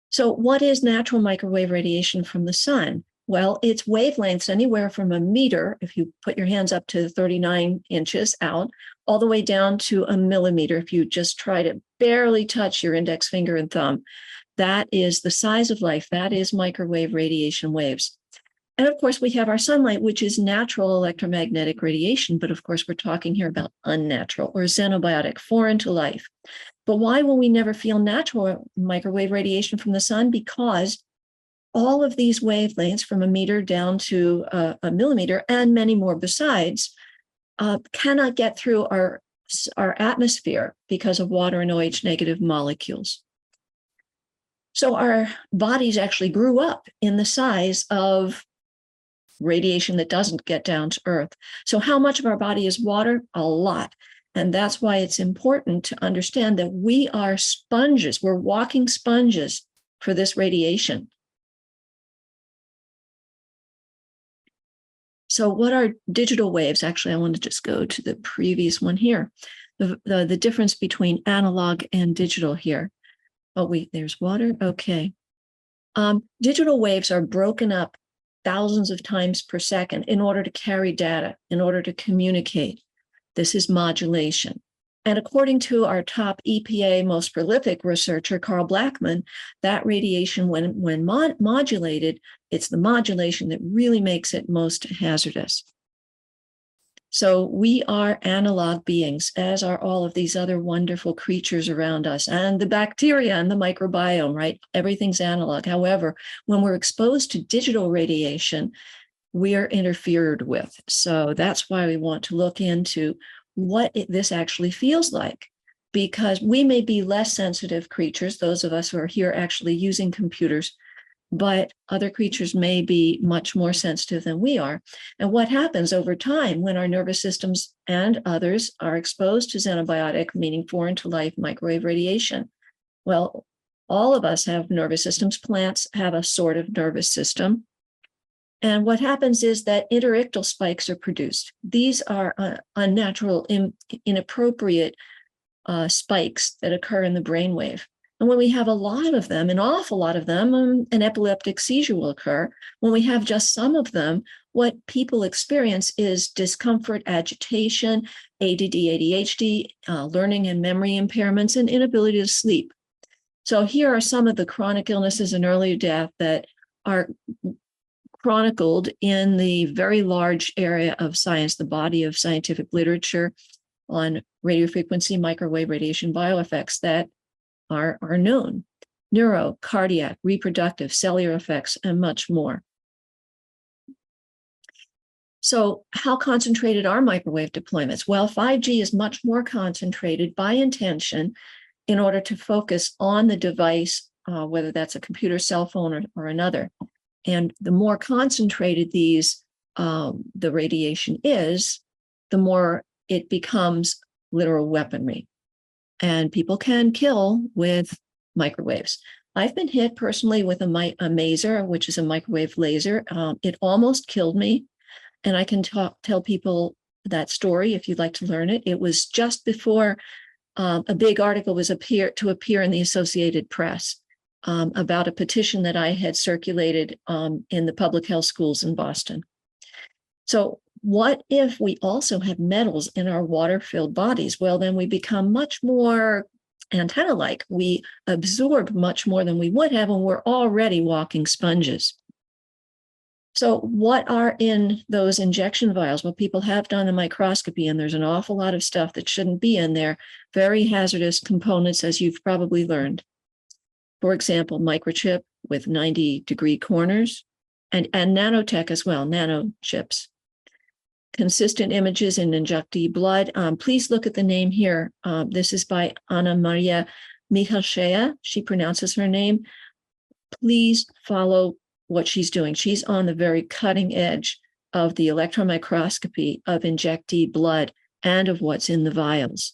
So what is natural microwave radiation from the sun? Well, it's wavelengths anywhere from a meter, if you put your hands up to 39 inches out, all the way down to a millimeter, if you just try to barely touch your index finger and thumb. That is the size of life. That is microwave radiation waves. And of course, we have our sunlight, which is natural electromagnetic radiation. But of course, we're talking here about unnatural or xenobiotic, foreign to life. But why will we never feel natural microwave radiation from the sun? Because all of these wavelengths from a meter down to a millimeter and many more besides cannot get through our atmosphere because of water and OH negative molecules. So our bodies actually grew up in the size of radiation that doesn't get down to Earth. So how much of our body is water? A lot. And that's why it's important to understand that we are sponges. We're walking sponges for this radiation. So what are digital waves? Actually, I want to just go to the previous one here. The difference between analog and digital here. Oh, wait, there's water. Okay. Digital waves are broken up thousands of times per second in order to carry data, in order to communicate. This is modulation. And according to our top EPA most prolific researcher, Carl Blackman, that radiation, when modulated, it's the modulation that really makes it most hazardous. So we are analog beings, as are all of these other wonderful creatures around us, and the bacteria and the microbiome, right? Everything's analog. However, when we're exposed to digital radiation, we are interfered with. So that's why we want to look into what this actually feels like, because we may be less sensitive creatures, those of us who are here actually using computers, but other creatures may be much more sensitive than we are. And what happens over time when our nervous systems and others are exposed to xenobiotic, meaning foreign to life microwave radiation? Well, all of us have nervous systems. Plants have a sort of nervous system. And what happens is that interictal spikes are produced. These are unnatural, inappropriate spikes that occur in the brainwave. And when we have a lot of them, an awful lot of them, an epileptic seizure will occur. When we have just some of them, what people experience is discomfort, agitation, ADD, ADHD, learning and memory impairments, and inability to sleep. So here are some of the chronic illnesses and early death that are chronicled in the very large area of science, the body of scientific literature on radiofrequency, microwave radiation bioeffects that are known: neuro, cardiac, reproductive, cellular effects, and much more. So how concentrated are microwave deployments? Well, 5G is much more concentrated by intention in order to focus on the device, whether that's a computer, cell phone, or another. And the more concentrated the radiation is, the more it becomes literal weaponry. And people can kill with microwaves. I've been hit personally with a maser, which is a microwave laser. It almost killed me. And I can tell people that story if you'd like to learn it. It was just before a big article was to appear in the Associated Press about a petition that I had circulated in the public health schools in Boston. So what if we also have metals in our water-filled bodies? Well, then we become much more antenna-like. We absorb much more than we would have when we're already walking sponges. So what are in those injection vials? Well, people have done a microscopy, and there's an awful lot of stuff that shouldn't be in there. Very hazardous components, as you've probably learned. For example, microchip with 90-degree corners, and nanotech as well, nanochips. Consistent images in injectee blood. Please look at the name here. This is by Anna Maria Michalshea. She pronounces her name. Please follow what she's doing. She's on the very cutting edge of the electron microscopy of injectee blood and of what's in the vials,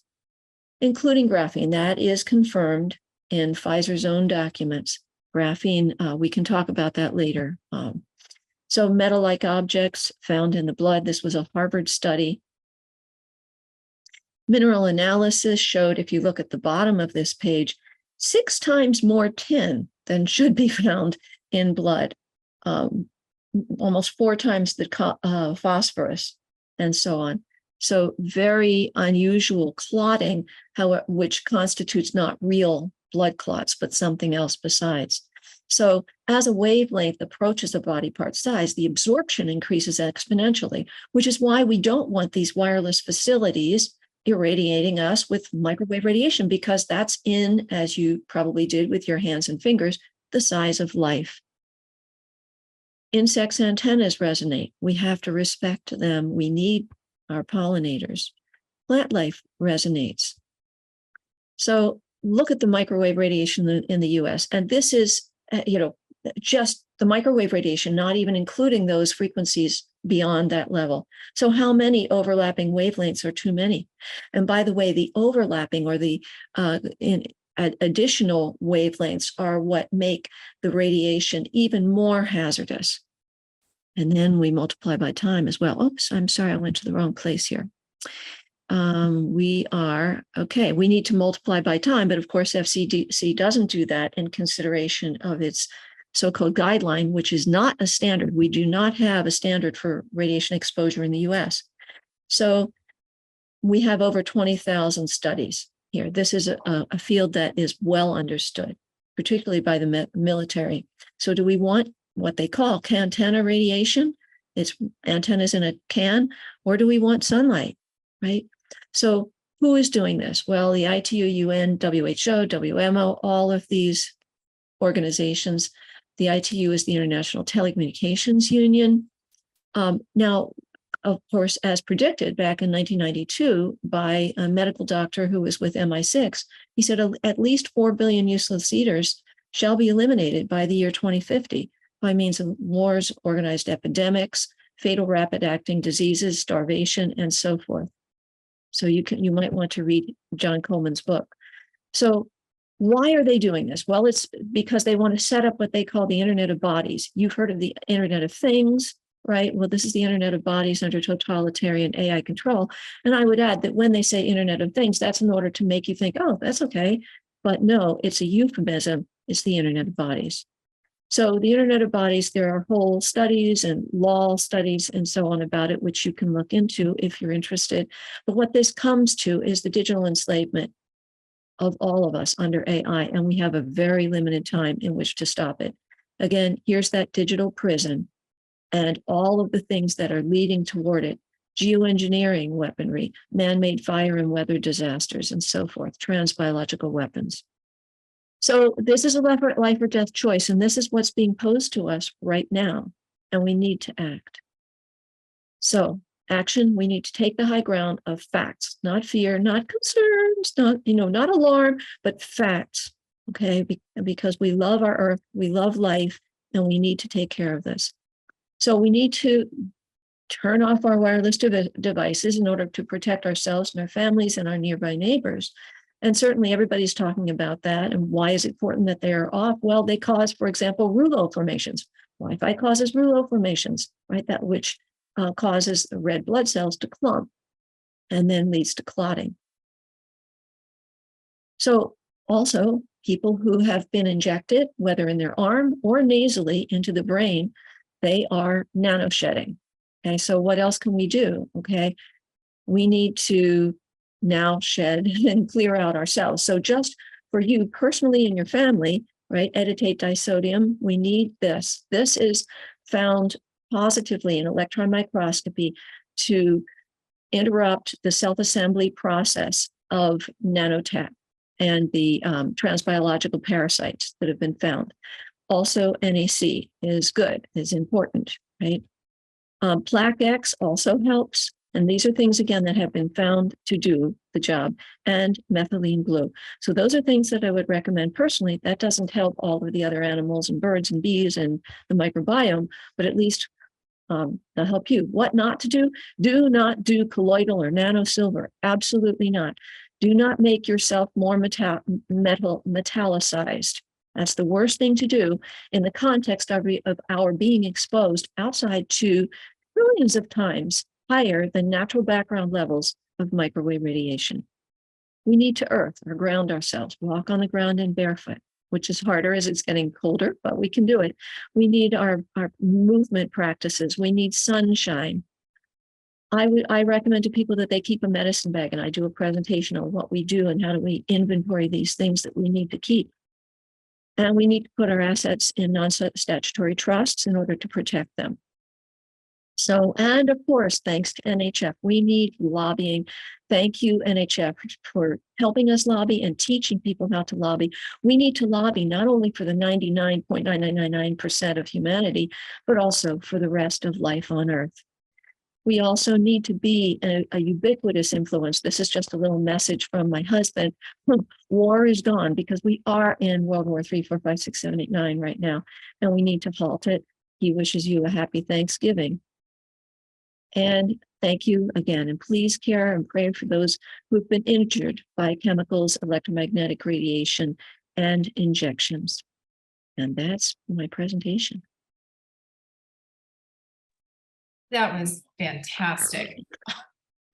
including graphene. That is confirmed in Pfizer's own documents. Graphene, we can talk about that later. So metal-like objects found in the blood. This was a Harvard study. Mineral analysis showed, if you look at the bottom of this page, 6 times more tin than should be found in blood, almost 4 times the phosphorus, and so on. So very unusual clotting, which constitutes not real blood clots, but something else besides. So as a wavelength approaches a body part size, the absorption increases exponentially, which is why we don't want these wireless facilities irradiating us with microwave radiation, because that's in, as you probably did with your hands and fingers, the size of life. Insects' antennas resonate. We have to respect them. We need our pollinators. Plant life resonates. So look at the microwave radiation in the US. And this is, just the microwave radiation, not even including those frequencies beyond that level. So how many overlapping wavelengths are too many? And by the way, the overlapping or the additional wavelengths are what make the radiation even more hazardous. And then we multiply by time as well. Oops, I'm sorry, I went to the wrong place here. We need to multiply by time, but of course FCC doesn't do that in consideration of its so-called guideline, which is not a standard. We do not have a standard for radiation exposure in the US. So we have over 20,000 studies here. This is a field that is well understood, particularly by the military. So do we want what they call cantenna radiation? It's antennas in a can, or do we want sunlight, right? So who is doing this? Well, the ITU, UN, WHO, WMO, all of these organizations. The ITU is the International Telecommunications Union. Now, of course, as predicted back in 1992 by a medical doctor who was with MI6, he said at least 4 billion useless eaters shall be eliminated by the year 2050 by means of wars, organized epidemics, fatal rapid-acting diseases, starvation, and so forth. So you might want to read John Coleman's book. So why are they doing this? Well, it's because they want to set up what they call the Internet of Bodies. You've heard of the Internet of Things, right? Well, this is the Internet of Bodies under totalitarian AI control. And I would add that when they say Internet of Things, that's in order to make you think, oh, that's okay. But no, it's a euphemism. It's the Internet of Bodies. So the Internet of Bodies, there are whole studies and law studies and so on about it, which you can look into if you're interested. But what this comes to is the digital enslavement of all of us under AI, and we have a very limited time in which to stop it. Again, here's that digital prison and all of the things that are leading toward it: geoengineering weaponry, man-made fire and weather disasters, and so forth, transbiological weapons. So this is a life or death choice, and this is what's being posed to us right now, and we need to act. So action, we need to take the high ground of facts, not fear, not concerns, not alarm, but facts, okay? Because we love our earth, we love life, and we need to take care of this. So we need to turn off our wireless devices in order to protect ourselves and our families and our nearby neighbors. And certainly everybody's talking about that. And why is it important that they are off? Well, they cause, for example, rouleau formations. Wi-Fi causes rouleau formations, right? That which causes the red blood cells to clump and then leads to clotting. So also people who have been injected, whether in their arm or nasally into the brain, they are nanoshedding. Okay, so what else can we do? Okay, we need to now shed and clear out ourselves. So just for you personally and your family, right, editate disodium, we need this. This is found positively in electron microscopy to interrupt the self-assembly process of nanotech and the transbiological parasites that have been found. Also, NAC is good, is important, right? Plaque X also helps. And these are things, again, that have been found to do the job, and methylene blue. So those are things that I would recommend personally. That doesn't help all of the other animals and birds and bees and the microbiome, but at least they'll help you. What not to do? Do not do colloidal or nanosilver. Absolutely not. Do not make yourself more metallicized. That's the worst thing to do in the context of our being exposed outside to trillions of times higher than natural background levels of microwave radiation. We need to earth or ground ourselves, walk on the ground in barefoot, which is harder as it's getting colder, but we can do it. We need our movement practices. We need sunshine. I recommend to people that they keep a medicine bag, and I do a presentation on what we do and how do we inventory these things that we need to keep. And we need to put our assets in non-statutory trusts in order to protect them. So, and of course, thanks to NHF, we need lobbying. Thank you, NHF, for helping us lobby and teaching people how to lobby. We need to lobby not only for the 99.9999% of humanity, but also for the rest of life on Earth. We also need to be a ubiquitous influence. This is just a little message from my husband. War is gone, because we are in World War 3, 4, 5, 6, 7, 8, 9 right now, and we need to halt it. He wishes you a happy Thanksgiving. And thank you again. And please care and pray for those who've been injured by chemicals, electromagnetic radiation, and injections. And that's my presentation. That was fantastic.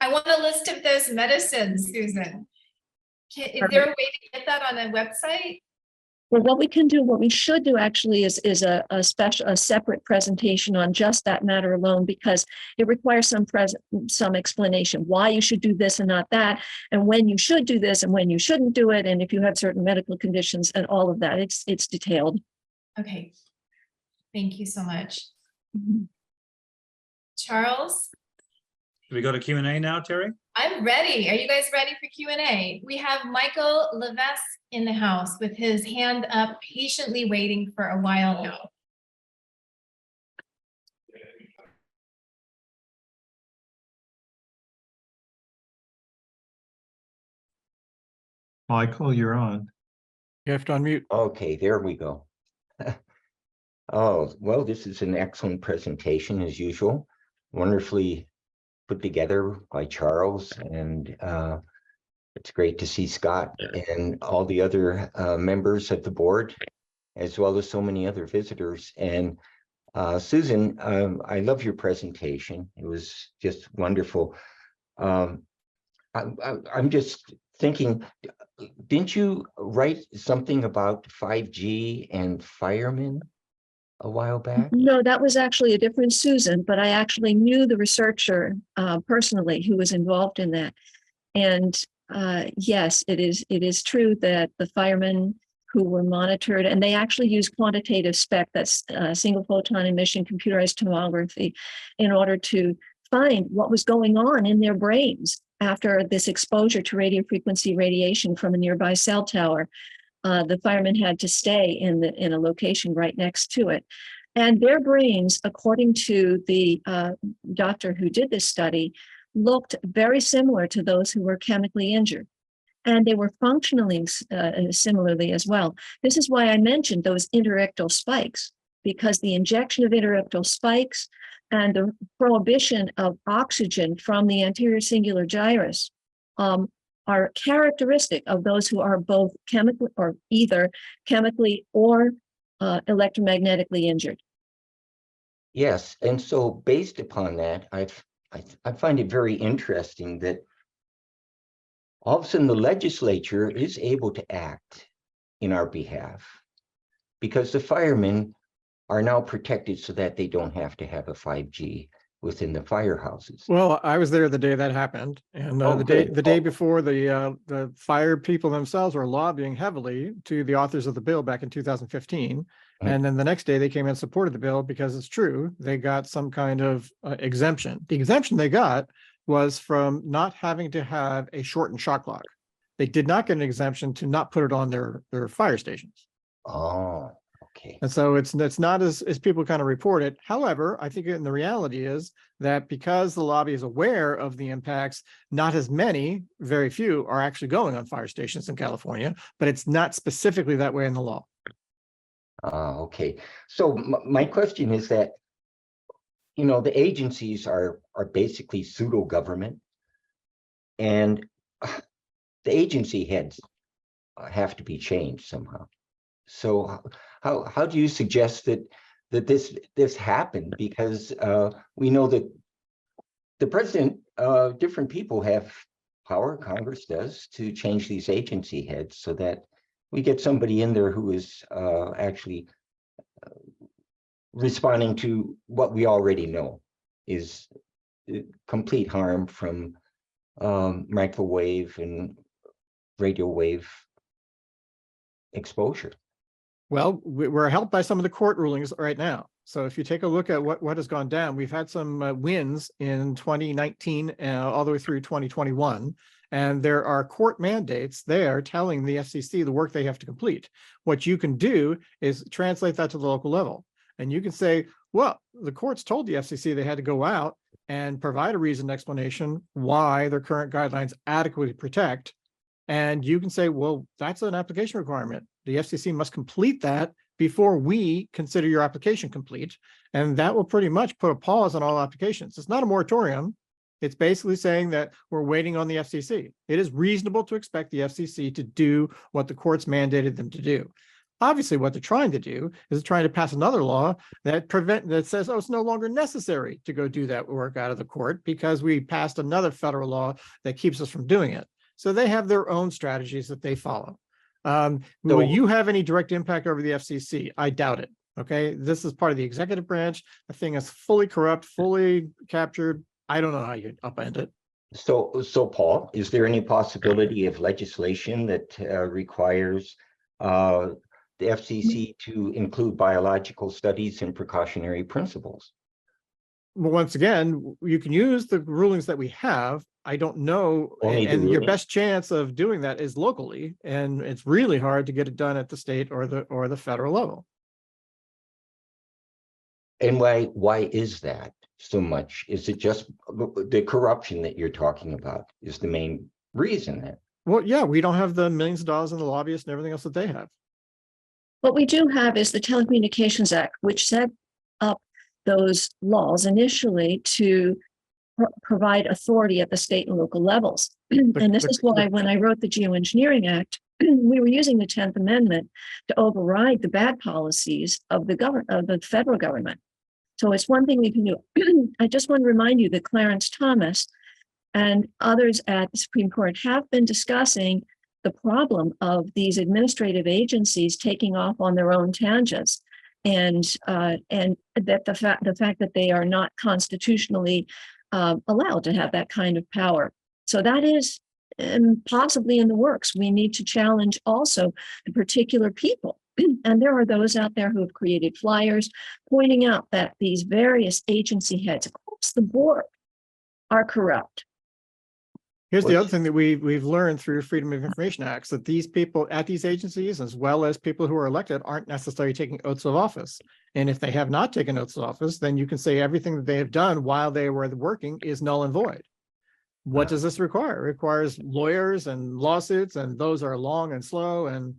I want a list of those medicines, Susan. Is there a way to get that on a website? Well, what we can do, what we should do actually is a separate presentation on just that matter alone, because it requires some explanation why you should do this and not that, and when you should do this and when you shouldn't do it, and if you have certain medical conditions and all of that. It's detailed. Okay. Thank you so much. Mhm. Charles? Do we go to Q&A now, Terry? I'm ready. Are you guys ready for Q&A? We have Michael Levesque in the house with his hand up, patiently waiting for a while now. Michael, you're on. You have to unmute. Okay, there we go. Oh, well, this is an excellent presentation as usual. Wonderfully put together by Charles, and it's great to see Scott and all the other members of the board, as well as so many other visitors. And Susan, I love your presentation. It was just wonderful. I'm just thinking, didn't you write something about 5G and firemen a while back? No, that was actually a different Susan, but I actually knew the researcher personally who was involved in that. And yes, it is true that the firemen who were monitored, and they actually use quantitative SPECT, that's single photon emission computerized tomography, in order to find what was going on in their brains after this exposure to radio frequency radiation from a nearby cell tower. The firemen had to stay in a location right next to it. And their brains, according to the doctor who did this study, looked very similar to those who were chemically injured. And they were functioning similarly as well. This is why I mentioned those interictal spikes, because the injection of interictal spikes and the prohibition of oxygen from the anterior singular gyrus are characteristic of those who are both chemically or either chemically or electromagnetically injured. Yes, and so based upon that, I find it very interesting that all of a sudden the legislature is able to act in our behalf, because the firemen are now protected so that they don't have to have a 5G within the firehouses. Well, I was there the day that happened, and Oh, the day before, the fire people themselves were lobbying heavily to the authors of the bill back in 2015, and then the next day they came and supported the bill because it's true, they got some kind of exemption. The exemption they got was from not having to have a shortened shot clock. They did not get an exemption to not put it on their fire stations. Oh, okay. And so it's not as people kind of report it. However, I think in the reality is that because the lobby is aware of the impacts, not as many, very few are actually going on fire stations in California, but it's not specifically that way in the law. Okay. So my question is that, you know, the agencies are basically pseudo government, and the agency heads have to be changed somehow. So how do you suggest that this happened? Because we know that the president, different people have power, Congress does, to change these agency heads so that we get somebody in there who is actually responding to what we already know is complete harm from microwave and radio wave exposure. Well, we're helped by some of the court rulings right now. So if you take a look at what has gone down, we've had some wins in 2019 all the way through 2021. And there are court mandates there telling the FCC the work they have to complete. What you can do is translate that to the local level. And you can say, well, the courts told the FCC they had to go out and provide a reasoned explanation why their current guidelines adequately protect. And you can say, well, that's an application requirement. The FCC must complete that before we consider your application complete. And that will pretty much put a pause on all applications. It's not a moratorium. It's basically saying that we're waiting on the FCC. It is reasonable to expect the FCC to do what the courts mandated them to do. Obviously, what they're trying to do is trying to pass another law that says, oh, it's no longer necessary to go do that work out of the court because we passed another federal law that keeps us from doing it. So they have their own strategies that they follow. Will you have any direct impact over the FCC? I doubt it. Okay, this is part of the executive branch. The thing is fully corrupt, fully captured. I don't know how you upend it. So Paul, is there any possibility of legislation that requires the FCC to include biological studies and precautionary principles? Well, once again, you can use the rulings that we have. I don't know, and your best chance of doing that is locally, and it's really hard to get it done at the state or the federal level. And why is that so much? Is it just the corruption that you're talking about is the main reason? Well, yeah, we don't have the millions of dollars in the lobbyists and everything else that they have. What we do have is the Telecommunications Act, which set up those laws initially to provide authority at the state and local levels. And this is why when I wrote the Geoengineering Act, we were using the 10th Amendment to override the bad policies of the federal government. So it's one thing we can do. I just want to remind you that Clarence Thomas and others at the Supreme Court have been discussing the problem of these administrative agencies taking off on their own tangents, and that the fact that they are not constitutionally allowed to have that kind of power. So that is possibly in the works. We need to challenge also the particular people. And there are those out there who have created flyers pointing out that these various agency heads across the board are corrupt. Here's the other thing that we've learned through Freedom of Information Acts, that these people at these agencies, as well as people who are elected, aren't necessarily taking oaths of office. And if they have not taken oaths of office, then you can say everything that they have done while they were working is null and void. What does this require? It requires lawyers and lawsuits, and those are long and slow and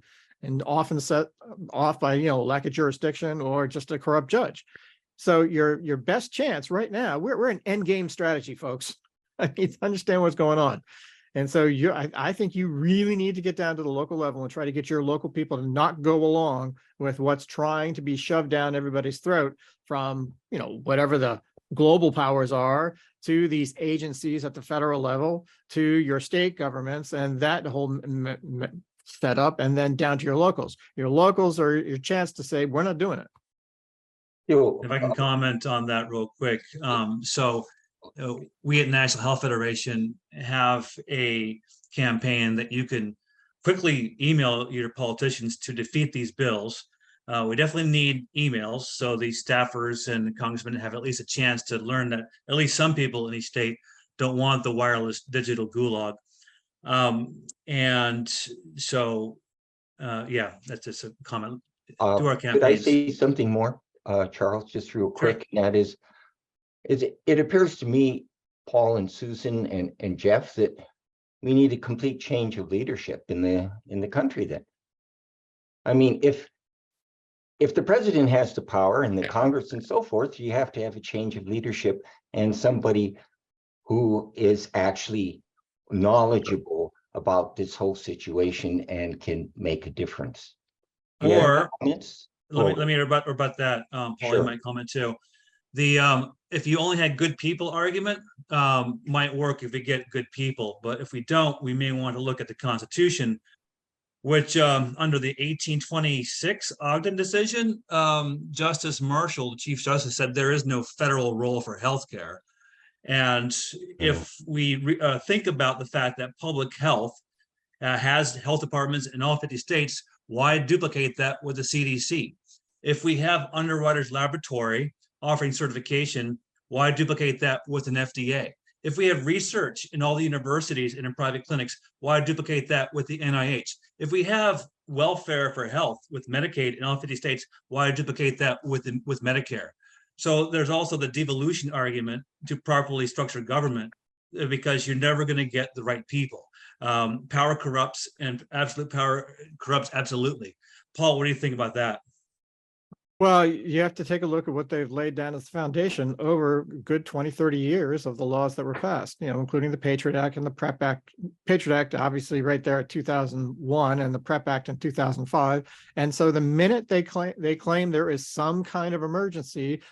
often set off by lack of jurisdiction or just a corrupt judge. So your best chance right now, we're in end game strategy, folks. I need to understand what's going on. And so I think you really need to get down to the local level and try to get your local people to not go along with what's trying to be shoved down everybody's throat from, whatever the global powers are, to these agencies at the federal level, to your state governments, and that whole setup, and then down to your locals. Your locals are your chance to say, we're not doing it. If I can comment on that real quick. We at National Health Federation have a campaign that you can quickly email your politicians to defeat these bills. We definitely need emails, so these staffers and congressmen have at least a chance to learn that at least some people in each state don't want the wireless digital gulag. And so, yeah, that's just a comment. Do our campaigns. Could I say something more, Charles, just real quick? Sure. And that is it appears to me, Paul and Susan and Jeff, that we need a complete change of leadership in the country. Then, I mean, if the president has the power and the Congress and so forth, you have to have a change of leadership and somebody who is actually knowledgeable about this whole situation and can make a difference. Or let me rebut that. Paul, sure. You might comment too. If you only had good people argument might work if we get good people, but if we don't, we may want to look at the Constitution, which under the 1826 Ogden decision, Justice Marshall, the Chief Justice, said there is no federal role for healthcare. And if we think about the fact that public health has health departments in all 50 states, why duplicate that with the CDC? If we have Underwriters Laboratory offering certification, why duplicate that with an FDA? If we have research in all the universities and in private clinics, why duplicate that with the NIH? If we have welfare for health with Medicaid in all 50 states, why duplicate that with Medicare? So there's also the devolution argument to properly structure government, because you're never going to get the right people. Power corrupts, and absolute power corrupts absolutely. Paul, what do you think about that? Well, you have to take a look at what they've laid down as foundation over a good 20, 30 years of the laws that were passed, including the Patriot Act and the PrEP Act. Patriot Act, obviously, right there at 2001, and the PrEP Act in 2005. And so the minute they claim there is some kind of emergency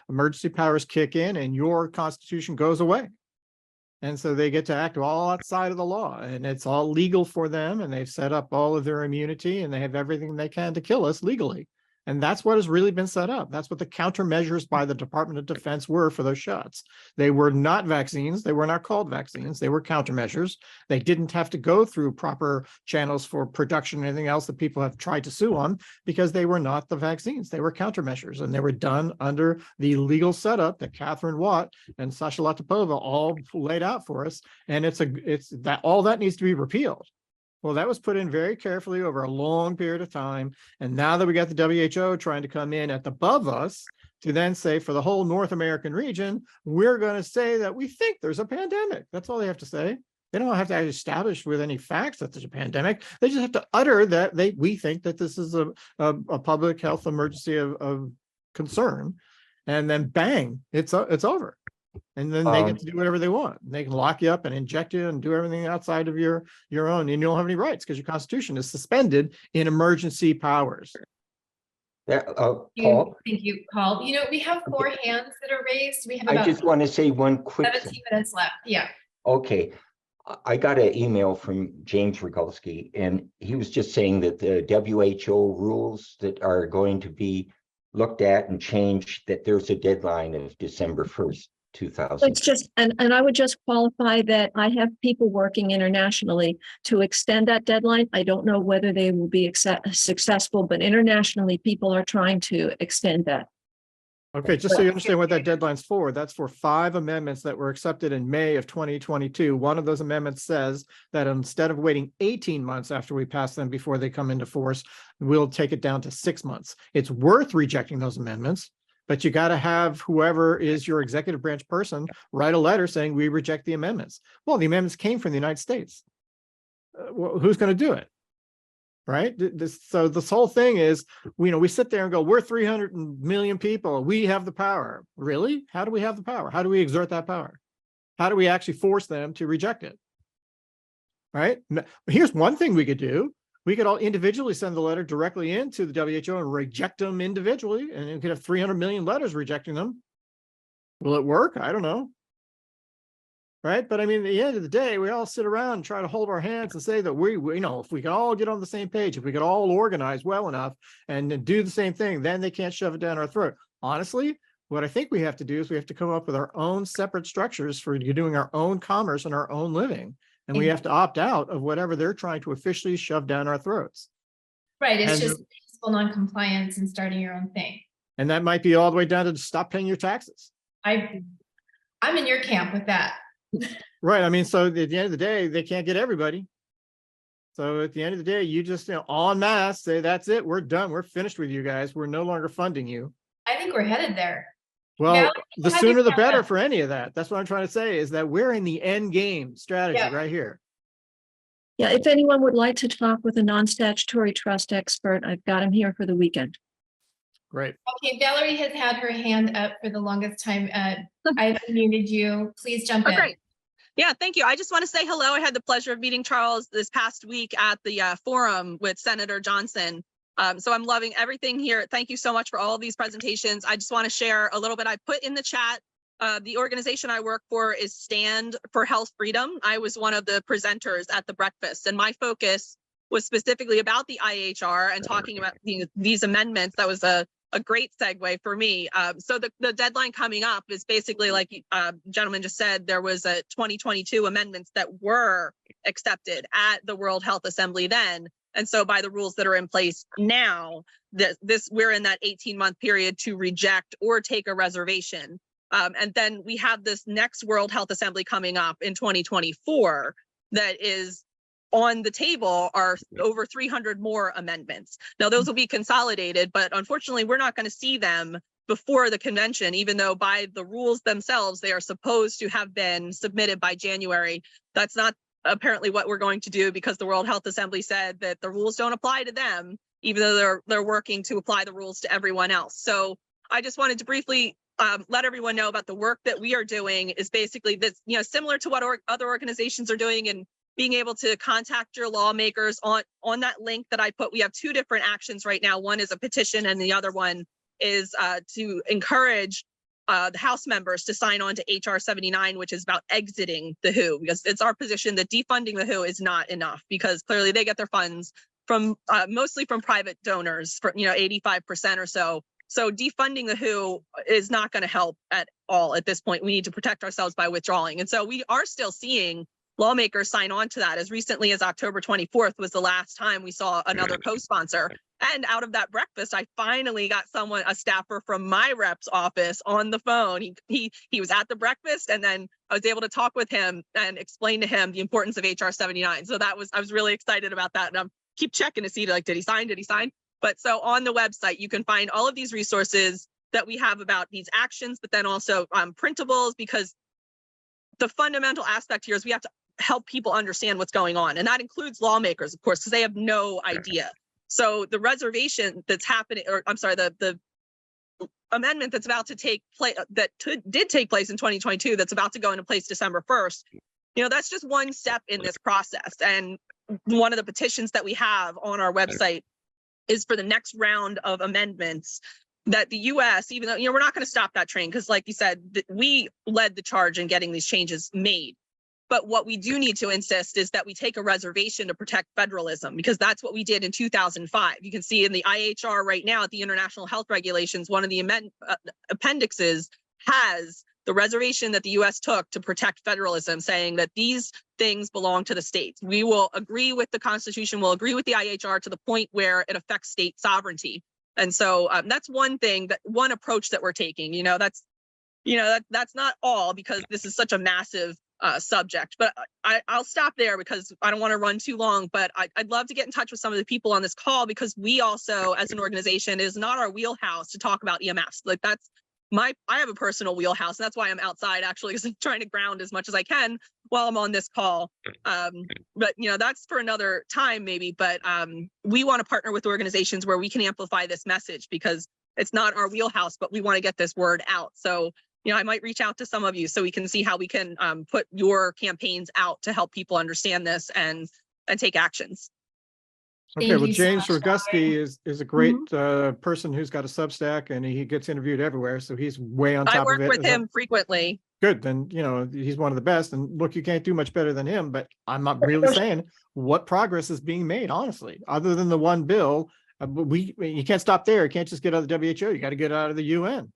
powers kick in and your Constitution goes away. And so they get to act all outside of the law, and it's all legal for them, and they've set up all of their immunity, and they have everything they can to kill us legally. And that's what has really been set up. That's what the countermeasures by the Department of Defense were for those shots. They were not vaccines. They were not called vaccines. They were countermeasures. They didn't have to go through proper channels for production and anything else that people have tried to sue on, because they were not the vaccines. They were countermeasures, and they were done under the legal setup that Catherine Watt and Sasha Latipova all laid out for us. And it's that all that needs to be repealed. Well, that was put in very carefully over a long period of time. And now that we got the WHO trying to come in at above us to then say for the whole North American region, we're going to say that we think there's a pandemic. That's all they have to say. They don't have to establish with any facts that there's a pandemic. They just have to utter that we think that this is a public health emergency of concern. And then bang, it's over. And then they get to do whatever they want. They can lock you up and inject you and do everything outside of your own, and you don't have any rights because your Constitution is suspended in emergency powers. Yeah, Paul? Thank you, Paul. We have 4 hands that are raised. We have about I just want to say one quick 17 minutes left. Yeah. Okay. I got an email from James Roguski, and he was just saying that the WHO rules that are going to be looked at and changed, that there's a deadline of December 1st. 2000. It's just, and I would just qualify that I have people working internationally to extend that deadline. I don't know whether they will be successful, but internationally, people are trying to extend that. Okay, just so you understand what that deadline's for, that's for 5 amendments that were accepted in May of 2022. One of those amendments says that instead of waiting 18 months after we pass them before they come into force, we'll take it down to 6 months. It's worth rejecting those amendments, but you got to have whoever is your executive branch person write a letter saying we reject the amendments. Well, the amendments came from the United States. Who's going to do it? Right? So this whole thing is, we sit there and go, we're 300 million people. We have the power. Really? How do we have the power? How do we exert that power? How do we actually force them to reject it? Right? Here's one thing we could do. We could all individually send the letter directly into the WHO and reject them individually, and you could have 300 million letters rejecting them. Will it work? I don't know. Right? But I mean, at the end of the day, we all sit around and try to hold our hands and say that we if we could all get on the same page, if we could all organize well enough and do the same thing, then they can't shove it down our throat. Honestly, what I think we have to do is we have to come up with our own separate structures for doing our own commerce and our own living. And we have to opt out of whatever they're trying to officially shove down our throats. Right. It's just peaceful non-compliance and starting your own thing. And that might be all the way down to stop paying your taxes. I'm in your camp with that. Right. I mean, so at the end of the day, they can't get everybody. So at the end of the day, you just, en masse say, that's it. We're done. We're finished with you guys. We're no longer funding you. I think we're headed there. Well, the sooner the better for any of that. That's what I'm trying to say, is that we're in the end game strategy right here. Yeah, if anyone would like to talk with a non-statutory trust expert, I've got him here for the weekend. Great. Okay, Valerie has had her hand up for the longest time. I've muted you. Please jump in. Great. Yeah, thank you. I just want to say hello. I had the pleasure of meeting Charles this past week at the forum with Senator Johnson. So I'm loving everything here. Thank you so much for all of these presentations. I just want to share a little bit. I put in the chat, the organization I work for is Stand for Health Freedom. I was one of the presenters at the breakfast, and my focus was specifically about the IHR and talking about these amendments. That was a a great segue for me. So the deadline coming up is basically like gentleman just said, there was a 2022 amendments that were accepted at the World Health Assembly then. And so by the rules that are in place now, we're in that 18-month period to reject or take a reservation. And then we have this next World Health Assembly coming up in 2024 that is on the table are over 300 more amendments. Now, those will be consolidated, but unfortunately, we're not going to see them before the convention, even though by the rules themselves, they are supposed to have been submitted by January. That's not apparently what we're going to do because the World Health Assembly said that the rules don't apply to them, even though they're working to apply the rules to everyone else. So I just wanted to briefly let everyone know about the work that we are doing is basically this, similar to what other organizations are doing, and being able to contact your lawmakers on that link that I put. We have two different actions right now. One is a petition and the other one is to encourage the House members to sign on to HR 79, which is about exiting the WHO, because it's our position that defunding the WHO is not enough, because clearly they get their funds from mostly from private donors, for 85% or so. So defunding the WHO is not going to help at all at this point. We need to protect ourselves by withdrawing. And so we are still seeing lawmakers sign on to that. As recently as October 24th was the last time we saw another co-sponsor. And out of that breakfast, I finally got a staffer from my rep's office on the phone. He was at the breakfast, and then I was able to talk with him and explain to him the importance of HR 79. So I was really excited about that. And I'm keep checking to see, like, did he sign? But so on the website, you can find all of these resources that we have about these actions, but then also printables, because the fundamental aspect here is we have to help people understand what's going on. And that includes lawmakers, of course, because they have no idea. So the reservation that's happening, or I'm sorry, the amendment that's about to take place, did take place in 2022, that's about to go into place December 1st, that's just one step in this process. And one of the petitions that we have on our website is for the next round of amendments that the US, even though, we're not going to stop that train, because like you said, we led the charge in getting these changes made. But what we do need to insist is that we take a reservation to protect federalism, because that's what we did in 2005. You can see in the IHR right now at the International Health Regulations, one of the appendixes has the reservation that the US took to protect federalism, saying that these things belong to the states. We will agree with the Constitution, we'll agree with the IHR to the point where it affects state sovereignty. And so that's one thing, that one approach that we're taking. That's not all, because this is such a massive subject, but I'll stop there because I don't want to run too long. But I'd love to get in touch with some of the people on this call, because we also, as an organization, it is not our wheelhouse to talk about EMFs. Like, that's I have a personal wheelhouse, and that's why I'm outside, actually, because I'm trying to ground as much as I can while I'm on this call. But that's for another time maybe. But we want to partner with organizations where we can amplify this message, because it's not our wheelhouse, but we want to get this word out. So I might reach out to some of you so we can see how we can put your campaigns out to help people understand this and take actions. Okay, Thank well, you so James much, Roguski is a great person who's got a Substack, and he gets interviewed everywhere, so he's way on top I of work it. with him frequently. Good, then he's one of the best. And look, you can't do much better than him. But I'm not really saying what progress is being made, honestly, other than the one bill. You can't stop there. You can't just get out of the WHO. You got to get out of the UN.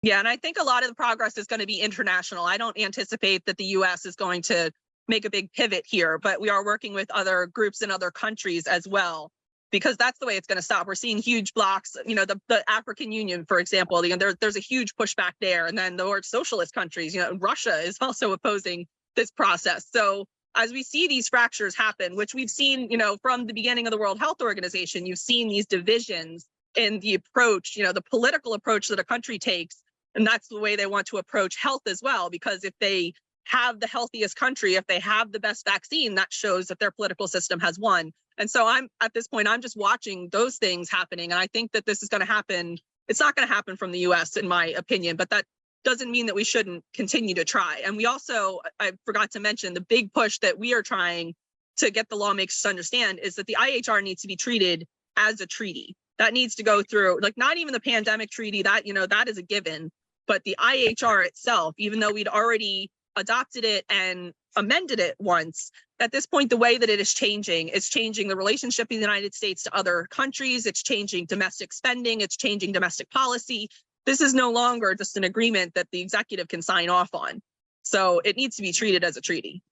Yeah, and I think a lot of the progress is going to be international. I don't anticipate that the US is going to make a big pivot here, but we are working with other groups in other countries as well, because that's the way it's going to stop. We're seeing huge blocks, the African Union, for example, there's a huge pushback there. And then the more socialist countries, Russia is also opposing this process. So as we see these fractures happen, which we've seen, from the beginning of the World Health Organization, you've seen these divisions in the approach, the political approach that a country takes. And that's the way they want to approach health as well, because if they have the healthiest country, if they have the best vaccine, that shows that their political system has won. And so at this point, I'm just watching those things happening. And I think that this is going to happen. It's not going to happen from the US, in my opinion, but that doesn't mean that we shouldn't continue to try. And we also, I forgot to mention, the big push that we are trying to get the lawmakers to understand is that the IHR needs to be treated as a treaty. That needs to go through, like, not even the pandemic treaty, that is a given, but the IHR itself, even though we'd already adopted it and amended it once. At this point, the way that it is changing, it's changing the relationship in the United States to other countries. It's changing domestic spending. It's changing domestic policy. This is no longer just an agreement that the executive can sign off on. So it needs to be treated as a treaty.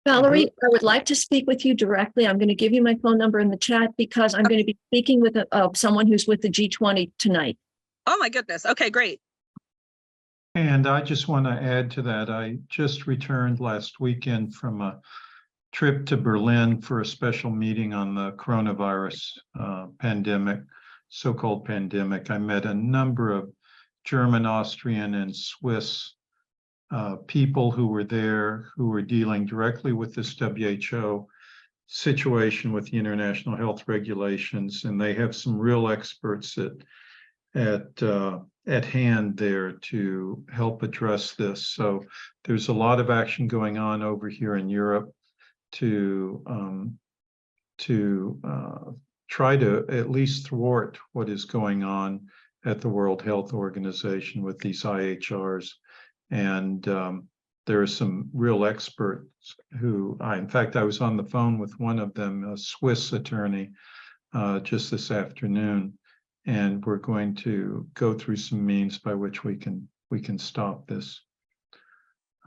Valerie, I would like to speak with you directly. I'm going to give you my phone number in the chat because I'm going to be speaking with someone who's with the G20 tonight. Oh my goodness. Okay, great. And I just want to add to that. I just returned last weekend from a trip to Berlin for a special meeting on the coronavirus pandemic, so-called pandemic. I met a number of German, Austrian, and Swiss people who were there, who were dealing directly with this WHO situation with the international health regulations, and they have some real experts at hand there to help address this. So there's a lot of action going on over here in Europe to try to at least thwart what is going on at the World Health Organization with these IHRs. And there are some real experts who, in fact, I was on the phone with one of them, a Swiss attorney, just this afternoon, and we're going to go through some means by which we can stop this.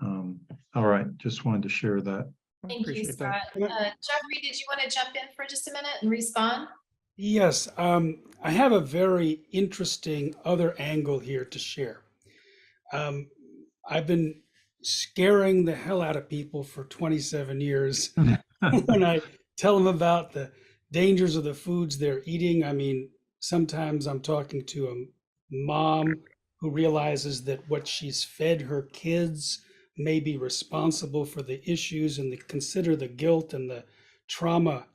All right, just wanted to share that. Thank you, Scott. Jeffrey, did you want to jump in for just a minute and respond? Yes, I have a very interesting other angle here to share. I've been scaring the hell out of people for 27 years when I tell them about the dangers of the foods they're eating. I mean, sometimes I'm talking to a mom who realizes that what she's fed her kids may be responsible for the issues, and they consider the guilt and the trauma.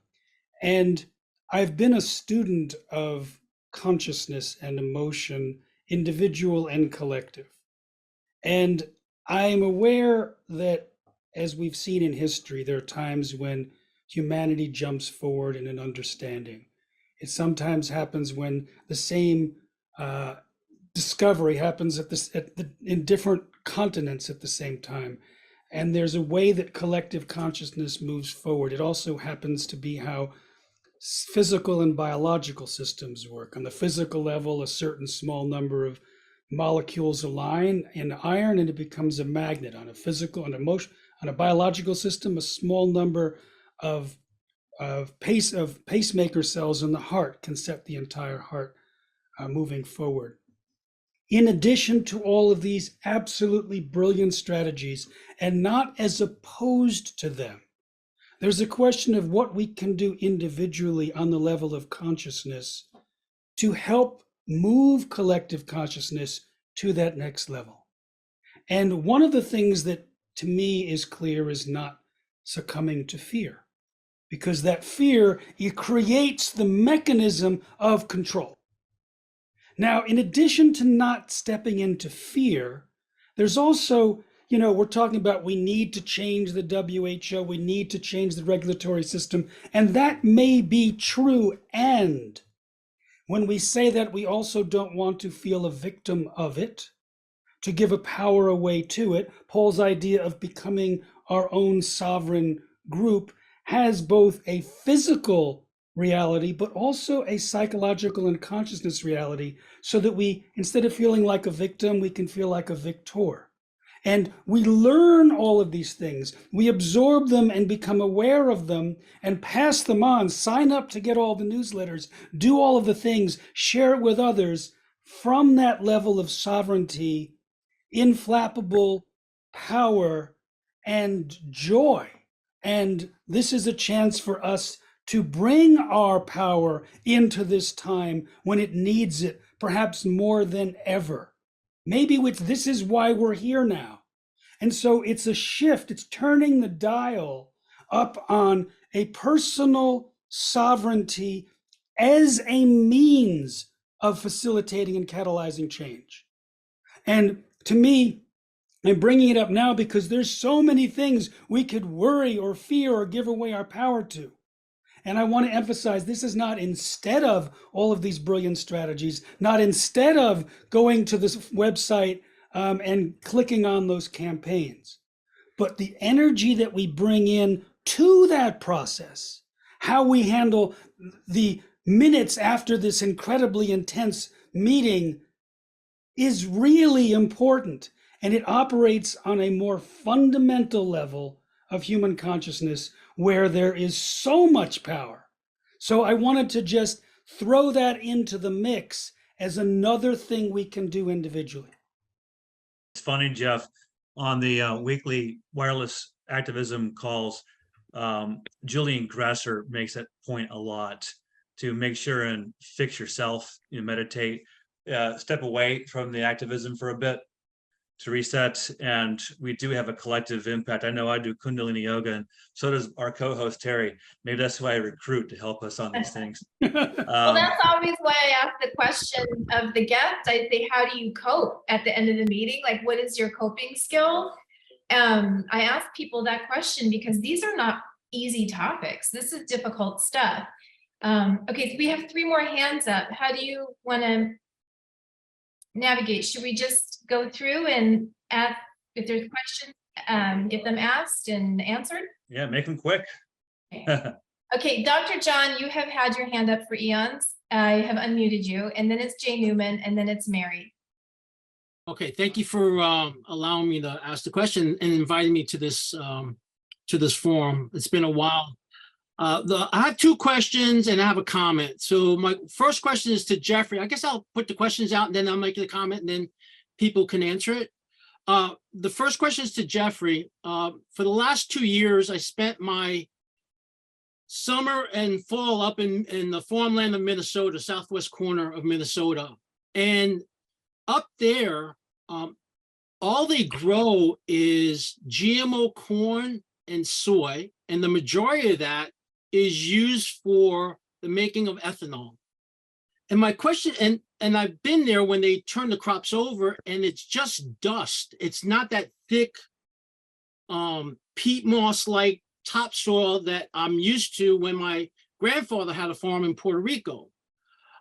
And I've been a student of consciousness and emotion, individual and collective. And I am aware that, as we've seen in history, there are times when humanity jumps forward in an understanding. It sometimes happens when the same discovery happens in different continents at the same time. And there's a way that collective consciousness moves forward. It also happens to be how physical and biological systems work. On the physical level, a certain small number of molecules align in iron and it becomes a magnet. On a physical and emotion, on a biological system, a small number of pacemaker cells in the heart can set the entire heart moving forward. In addition to all of these absolutely brilliant strategies, and not as opposed to them, there's a question of what we can do individually on the level of consciousness to help move collective consciousness to that next level. And one of the things that to me is clear is not succumbing to fear, because that fear, it creates the mechanism of control. Now, in addition to not stepping into fear, there's also, we're talking about we need to change the WHO, we need to change the regulatory system, and that may be true. And when we say that, we also don't want to feel a victim of it, to give a power away to it. Paul's idea of becoming our own sovereign group has both a physical reality, but also a psychological and consciousness reality, so that we, instead of feeling like a victim, we can feel like a victor. And we learn all of these things. We absorb them and become aware of them and pass them on, sign up to get all the newsletters, do all of the things, share it with others from that level of sovereignty, inflappable power, and joy. And this is a chance for us to bring our power into this time when it needs it, perhaps more than ever. Maybe this is why we're here now. And so it's a shift. It's turning the dial up on a personal sovereignty as a means of facilitating and catalyzing change. And to me, I'm bringing it up now because there's so many things we could worry or fear or give away our power to. And I want to emphasize, this is not instead of all of these brilliant strategies, not instead of going to this website and clicking on those campaigns. but the energy that we bring in to that process, how we handle the minutes after this incredibly intense meeting is really important. And it operates on a more fundamental level of human consciousness where there is so much power. So I wanted to just throw that into the mix as another thing we can do individually. It's funny, Jeff, on the weekly wireless activism calls, Julian Grasser makes that point a lot, to make sure and fix yourself, meditate, step away from the activism for a bit to reset. And we do have a collective impact. I know I do Kundalini yoga, and so does our co-host Terry. Maybe that's why I recruit, to help us on these things. Well, that's always why I ask the question of the guest. I say, how do you cope at the end of the meeting? Like, what is your coping skill? I ask people that question because these are not easy topics. This is difficult stuff. Okay, so we have 3 more hands up. How do you want to navigate? Should we just go through and ask if there's questions, get them asked and answered? Yeah, make them quick. Okay, Dr. John, you have had your hand up for eons. I have unmuted you, and then it's Jay Newman, and then it's Mary. Okay, thank you for allowing me to ask the question and inviting me to this forum. It's been a while. I have 2 questions and I have a comment. So my first question is to Jeffrey. I guess I'll put the questions out and then I'll make the comment and then people can answer it. The first question is to Jeffrey. For the last 2 years, I spent my summer and fall up in the farmland of Minnesota, southwest corner of Minnesota. And up there, all they grow is GMO corn and soy, and the majority of that is used for the making of ethanol. And my question, and I've been there when they turn the crops over, and it's just dust. It's not that thick peat moss-like topsoil that I'm used to when my grandfather had a farm in Puerto Rico.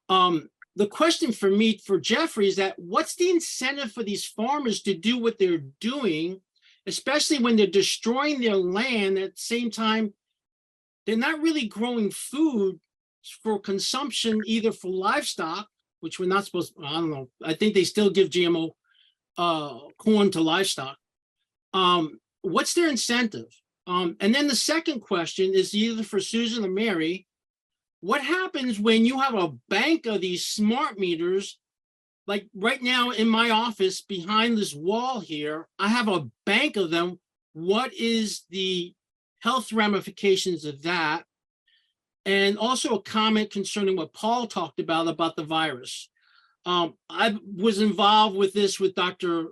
The question for me, for Jeffrey, is that what's the incentive for these farmers to do what they're doing, especially when they're destroying their land at the same time? They're not really growing food for consumption, either for livestock, which we're not supposed to, I don't know, I think they still give GMO corn to livestock. What's their incentive? And then the second question is either for Susan or Mary. What happens when you have a bank of these smart meters? Like right now in my office behind this wall here, I have a bank of them. What is the health ramifications of that? And also a comment concerning what Paul talked about the virus. I was involved with this with Dr.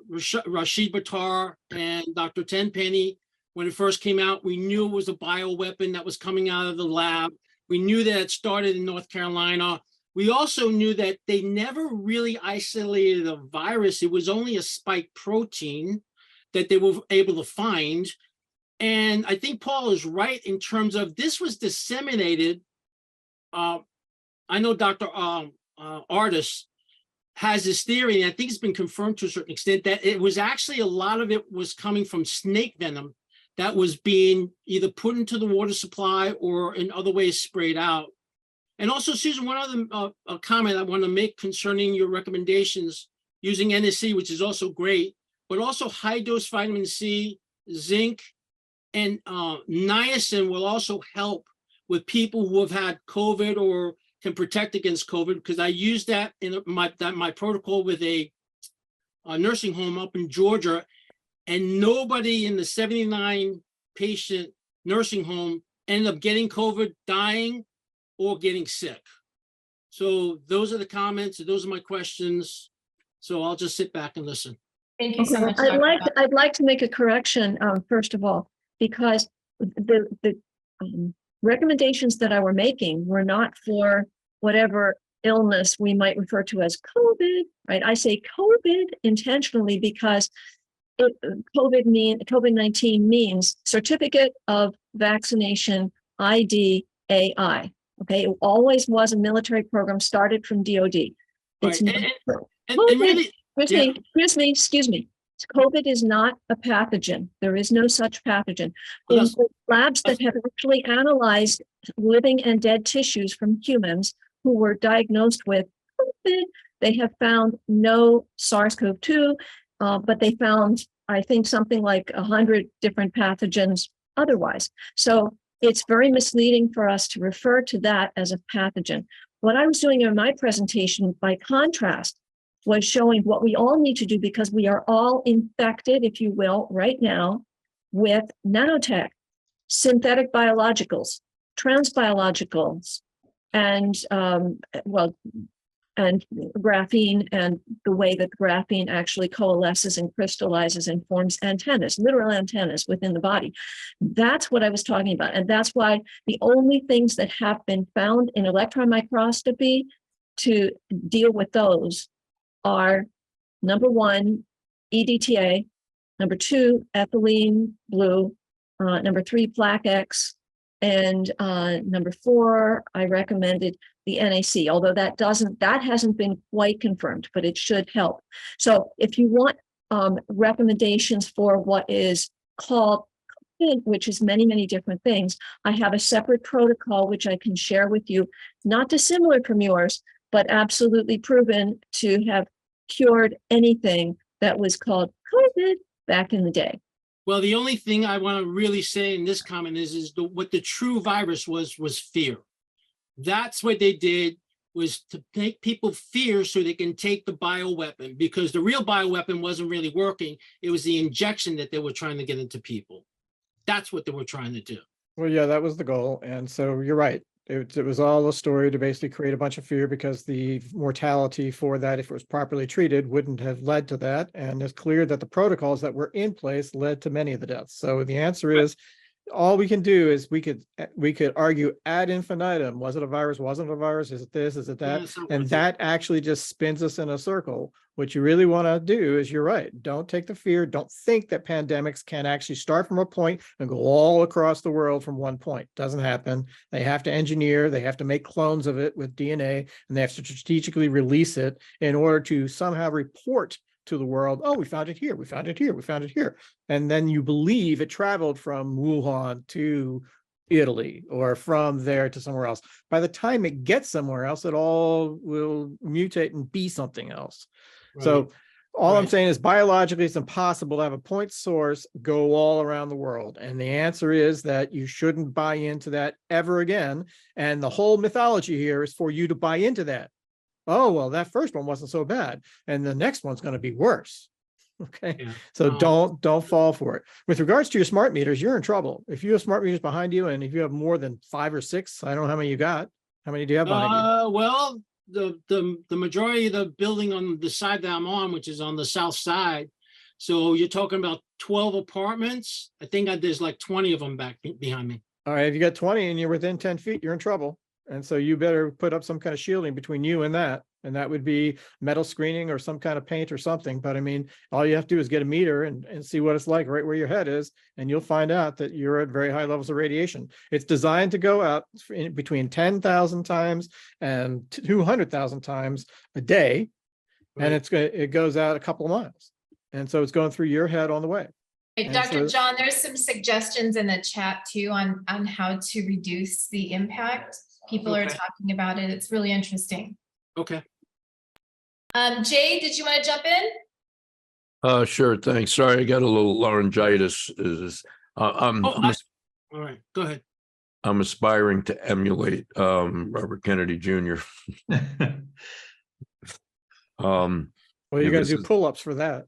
Rashid Buttar and Dr. Tenpenny. When it first came out, we knew it was a bioweapon that was coming out of the lab. We knew that it started in North Carolina. We also knew that they never really isolated a virus. It was only a spike protein that they were able to find. And I think Paul is right in terms of this was disseminated. I know Dr. Artis has this theory, and I think it's been confirmed to a certain extent, that it was actually a lot of it was coming from snake venom that was being either put into the water supply or in other ways sprayed out. And also, Susan, one other comment I want to make concerning your recommendations using NSC, which is also great, but also high dose vitamin C, zinc, and niacin will also help with people who have had COVID or can protect against COVID, because I used that in my protocol with a nursing home up in Georgia, and nobody in the 79 patient nursing home ended up getting COVID, dying, or getting sick. So those are the comments, and those are my questions. So I'll just sit back and listen. Thank you so much. I'd like to make a correction, first of all, because the recommendations that I were making were not for whatever illness we might refer to as COVID, right? I say COVID intentionally because COVID-19 means Certificate of Vaccination ID AI. Okay, it always was a military program started from DoD. It's Right. And really, excuse me. COVID is not a pathogen. There is no such pathogen. Well, In that's- labs that have actually analyzed living and dead tissues from humans who were diagnosed with COVID, they have found no SARS-CoV-2, but they found, I think, something like 100 different pathogens otherwise. So it's very misleading for us to refer to that as a pathogen. What I was doing in my presentation, by contrast, was showing what we all need to do because we are all infected, if you will, right now with nanotech, synthetic biologicals, transbiologicals, and and graphene, and the way that graphene actually coalesces and crystallizes and forms antennas, literal antennas within the body. That's what I was talking about. And that's why the only things that have been found in electron microscopy to deal with those are, number one, EDTA, number two, ethylene blue, number three, plaque X, and number four, I recommended the NAC, although that hasn't been quite confirmed, but it should help. So if you want recommendations for what is called COVID, which is many, many different things, I have a separate protocol which I can share with you, not dissimilar from yours, but absolutely proven to have cured anything that was called COVID back in the day. Well, the only thing I want to really say in this comment is what the true virus was fear. That's what they did, was to make people fear so they can take the bioweapon, because the real bioweapon wasn't really working. It was the injection that they were trying to get into people. That's what they were trying to do. Well, yeah, that was the goal. And so you're right. It was all a story to basically create a bunch of fear, because the mortality for that, if it was properly treated, wouldn't have led to that. And it's clear that the protocols that were in place led to many of the deaths. So the answer is, all we can do is we could argue ad infinitum. Was it a virus? Wasn't it a virus? Is it this? Is it that? Yeah, so And that actually just spins us in a circle. What you really want to do is, you're right. Don't take the fear. Don't think that pandemics can actually start from a point and go all across the world from one point. Doesn't happen. They have to engineer, they have to make clones of it with DNA, and they have to strategically release it in order to somehow report to the world, oh, we found it here, we found it here, we found it here. And then you believe it traveled from Wuhan to Italy, or from there to somewhere else. By the time it gets somewhere else, it all will mutate and be something else. Right. So all I'm Right. saying is, biologically, it's impossible to have a point source go all around the world. And the answer is that you shouldn't buy into that ever again. And the whole mythology here is for you to buy into that. Oh, well, that first one wasn't so bad, and the next one's going to be worse. Okay. Yeah. So don't fall for it. With regards to your smart meters, you're in trouble. If you have smart meters behind you, and if you have more than 5 or 6, I don't know how many you got. How many do you have behind you? Well, the majority of the building on the side that I'm on, which is on the south side. So you're talking about 12 apartments. I think there's like 20 of them back behind me. All right. If you got 20 and you're within 10 feet, you're in trouble. And so you better put up some kind of shielding between you and that. And that would be metal screening or some kind of paint or something. But I mean, all you have to do is get a meter and see what it's like right where your head is. And you'll find out that you're at very high levels of radiation. It's designed to go out between 10,000 times and 200,000 times a day. Right. And it goes out a couple of miles. And so it's going through your head on the way. Hey, And Dr. so- John, there's some suggestions in the chat too on how to reduce the impact. People are Okay. talking about it. It's really interesting. Okay. Jay, did you want to jump in? Sure, thanks. Sorry, I got a little laryngitis. I'm All right. Go ahead. I'm aspiring to emulate Robert Kennedy Jr. Well, you're Yeah, going this to do is- pull-ups for that.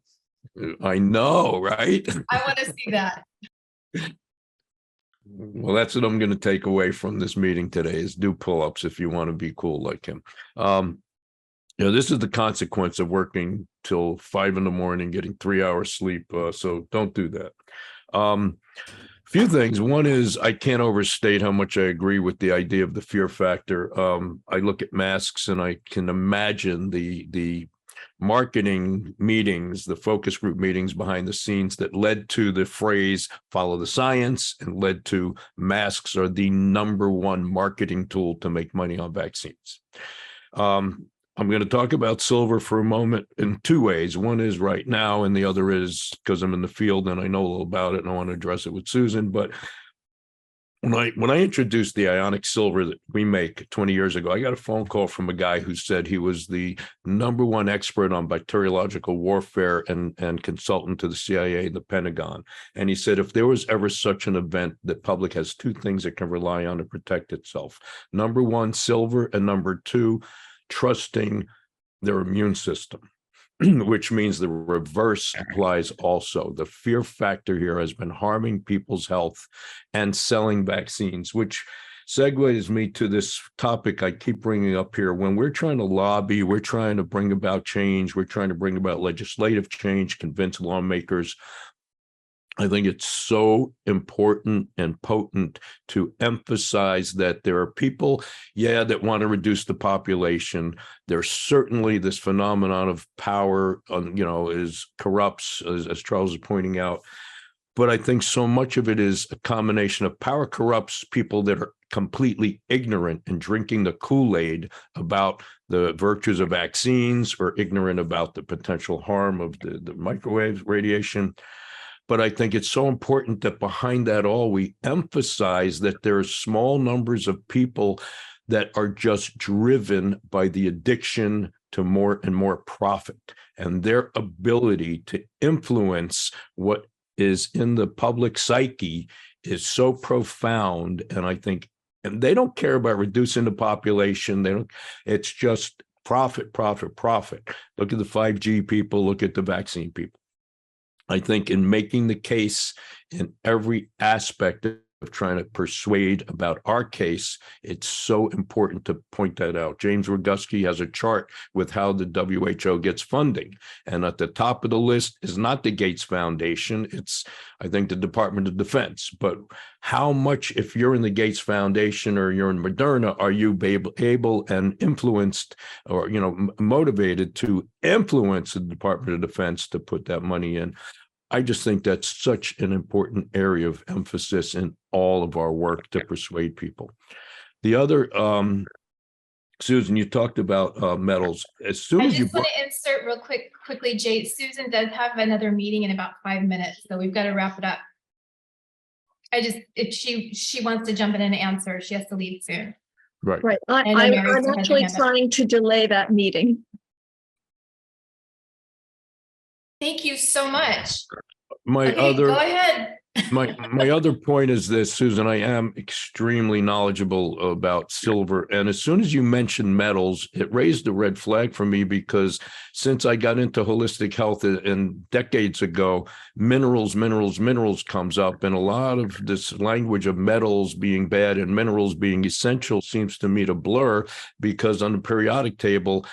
I know, right? I want to see that. Well, that's what I'm going to take away from this meeting today, is do pull-ups if you want to be cool like him. This is the consequence of working till 5 a.m, getting 3 hours sleep. So don't do that. Few things. One is, I can't overstate how much I agree with the idea of the fear factor. I look at masks and I can imagine the marketing meetings, the focus group meetings behind the scenes that led to the phrase "follow the science" and led to masks are the #1 marketing tool to make money on vaccines. I'm going to talk about silver for a moment in two ways. One is right now, and the other is because I'm in the field and I know a little about it and I want to address it with Susan. But when I introduced the ionic silver that we make 20 years ago, I got a phone call from a guy who said he was the #1 expert on bacteriological warfare and consultant to the CIA and the Pentagon. And he said, if there was ever such an event, the public has two things it can rely on to protect itself. #1, silver, and #2, trusting their immune system. Which means the reverse applies also. The fear factor here has been harming people's health and selling vaccines, which segues me to this topic I keep bringing up here. When we're trying to lobby, we're trying to bring about change, we're trying to bring about legislative change, convince lawmakers. I think it's so important and potent to emphasize that there are people, that want to reduce the population. There's certainly this phenomenon of power, is corrupts, as Charles is pointing out. But I think so much of it is a combination of power corrupts people that are completely ignorant and drinking the Kool-Aid about the virtues of vaccines or ignorant about the potential harm of the microwave radiation. But I think it's so important that behind that all, we emphasize that there are small numbers of people that are just driven by the addiction to more and more profit, and their ability to influence what is in the public psyche is so profound. And I think, and they don't care about reducing the population. It's just profit, profit, profit. Look at the 5G people, look at the vaccine people. I think in making the case in every aspect of trying to persuade about our case, it's so important to point that out. James Roguski has a chart with how the WHO gets funding. And at the top of the list is not the Gates Foundation. It's, I think, the Department of Defense. But how much, if you're in the Gates Foundation or you're in Moderna, are you able and influenced or, motivated to influence the Department of Defense to put that money in? I just think that's such an important area of emphasis in all of our work to persuade people. The other, Susan, you talked about metals. As soon as you want to insert real quickly, Jay, Susan does have another meeting in about 5 minutes, so we've got to wrap it up. If she wants to jump in and answer, she has to leave soon. Right. I'm actually trying to delay that meeting. Thank you so much. Go ahead. My other point is this, Susan, I am extremely knowledgeable about silver. And as soon as you mentioned metals, it raised a red flag for me, because since I got into holistic health and decades ago, minerals comes up. And a lot of this language of metals being bad and minerals being essential seems to me to blur, because on the periodic table,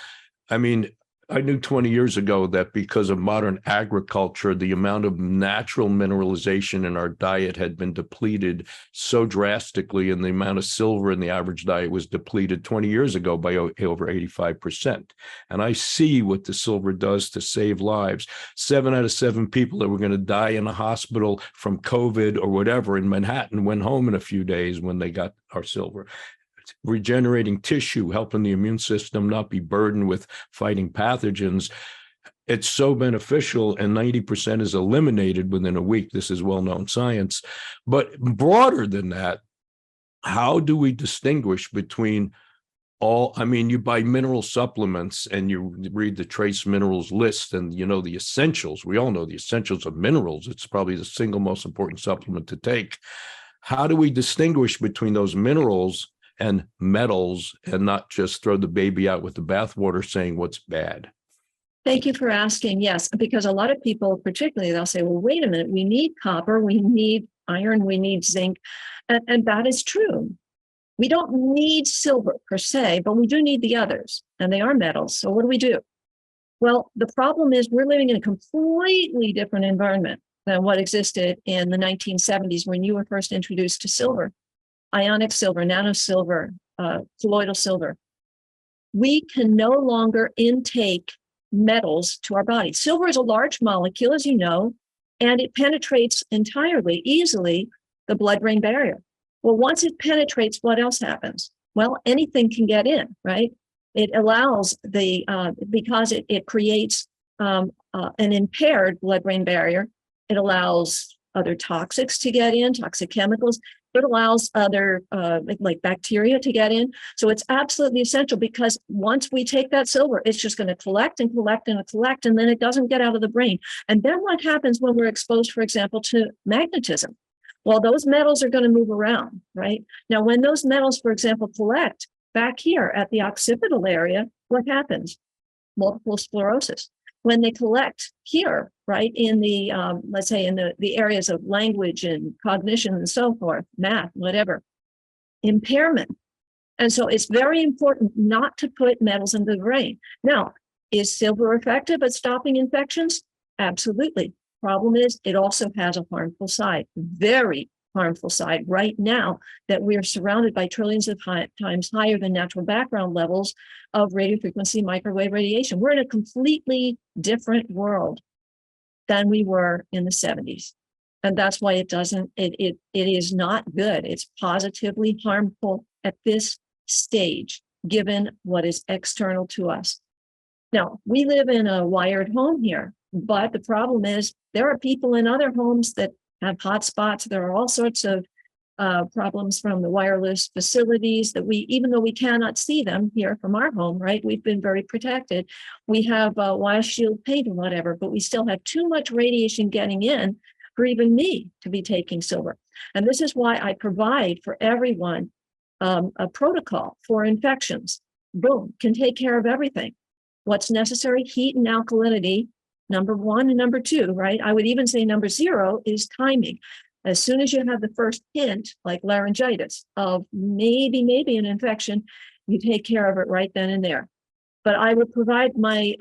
I knew 20 years ago that because of modern agriculture, the amount of natural mineralization in our diet had been depleted so drastically, and the amount of silver in the average diet was depleted 20 years ago by over 85%. And I see what the silver does to save lives. 7 out of 7 people that were going to die in a hospital from COVID or whatever in Manhattan went home in a few days when they got our silver. Regenerating tissue, helping the immune system not be burdened with fighting pathogens. It's so beneficial, and 90% is eliminated within a week. This is well-known science. But broader than that, how do we distinguish between you buy mineral supplements and you read the trace minerals list and the essentials. We all know the essentials of minerals. It's probably the single most important supplement to take. How do we distinguish between those minerals and metals, and not just throw the baby out with the bathwater saying what's bad? Thank you for asking. Yes, because a lot of people, particularly, they'll say, well, wait a minute, we need copper, we need iron, we need zinc. And that is true. We don't need silver per se, but we do need the others, and they are metals. So what do? Well, the problem is we're living in a completely different environment than what existed in the 1970s when you were first introduced to silver. Ionic silver, nanosilver, colloidal silver. We can no longer intake metals to our body. Silver is a large molecule, as you know, and it penetrates entirely, easily, the blood-brain barrier. Well, once it penetrates, what else happens? Well, anything can get in, right? It allows because it creates an impaired blood-brain barrier. It allows other toxics to get in, toxic chemicals. It allows other like bacteria to get in. So it's absolutely essential, because once we take that silver, it's just going to collect and collect and collect, and then it doesn't get out of the brain. And then what happens when we're exposed, for example, to magnetism? Well, those metals are going to move around, right? Now, when those metals, for example, collect back here at the occipital area, what happens? Multiple sclerosis. When they collect here, right, in the, let's say in the areas of language and cognition and so forth, math, whatever, impairment. And so it's very important not to put metals into the brain. Now, is silver effective at stopping infections? Absolutely. Problem is, it also has a harmful side, very harmful side right now, that we are surrounded by trillions of times higher than natural background levels of radiofrequency microwave radiation. We're in a completely different world than we were in the 70s. And that's why it is not good. It's positively harmful at this stage, given what is external to us. Now, we live in a wired home here, but the problem is there are people in other homes that have hot spots. There are all sorts of problems from the wireless facilities that even though we cannot see them here from our home, right? We've been very protected. We have wire shield paint and whatever, but we still have too much radiation getting in for even me to be taking silver. And this is why I provide for everyone a protocol for infections. Boom, can take care of everything. What's necessary? Heat and alkalinity, number 1 and number 2, right? I would even say number 0 is timing. As soon as you have the first hint, like laryngitis, of maybe an infection, you take care of it right then and there. But I would provide my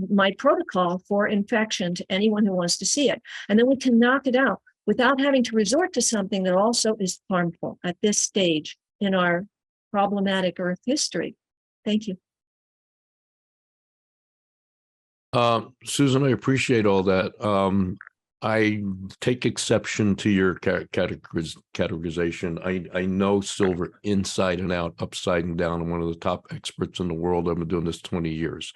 my protocol for infection to anyone who wants to see it. And then we can knock it out without having to resort to something that also is harmful at this stage in our problematic Earth history. Thank you. Susan, I appreciate all that. I take exception to your categorization. I know silver inside and out, upside and down. I'm one of the top experts in the world. I've been doing this 20 years.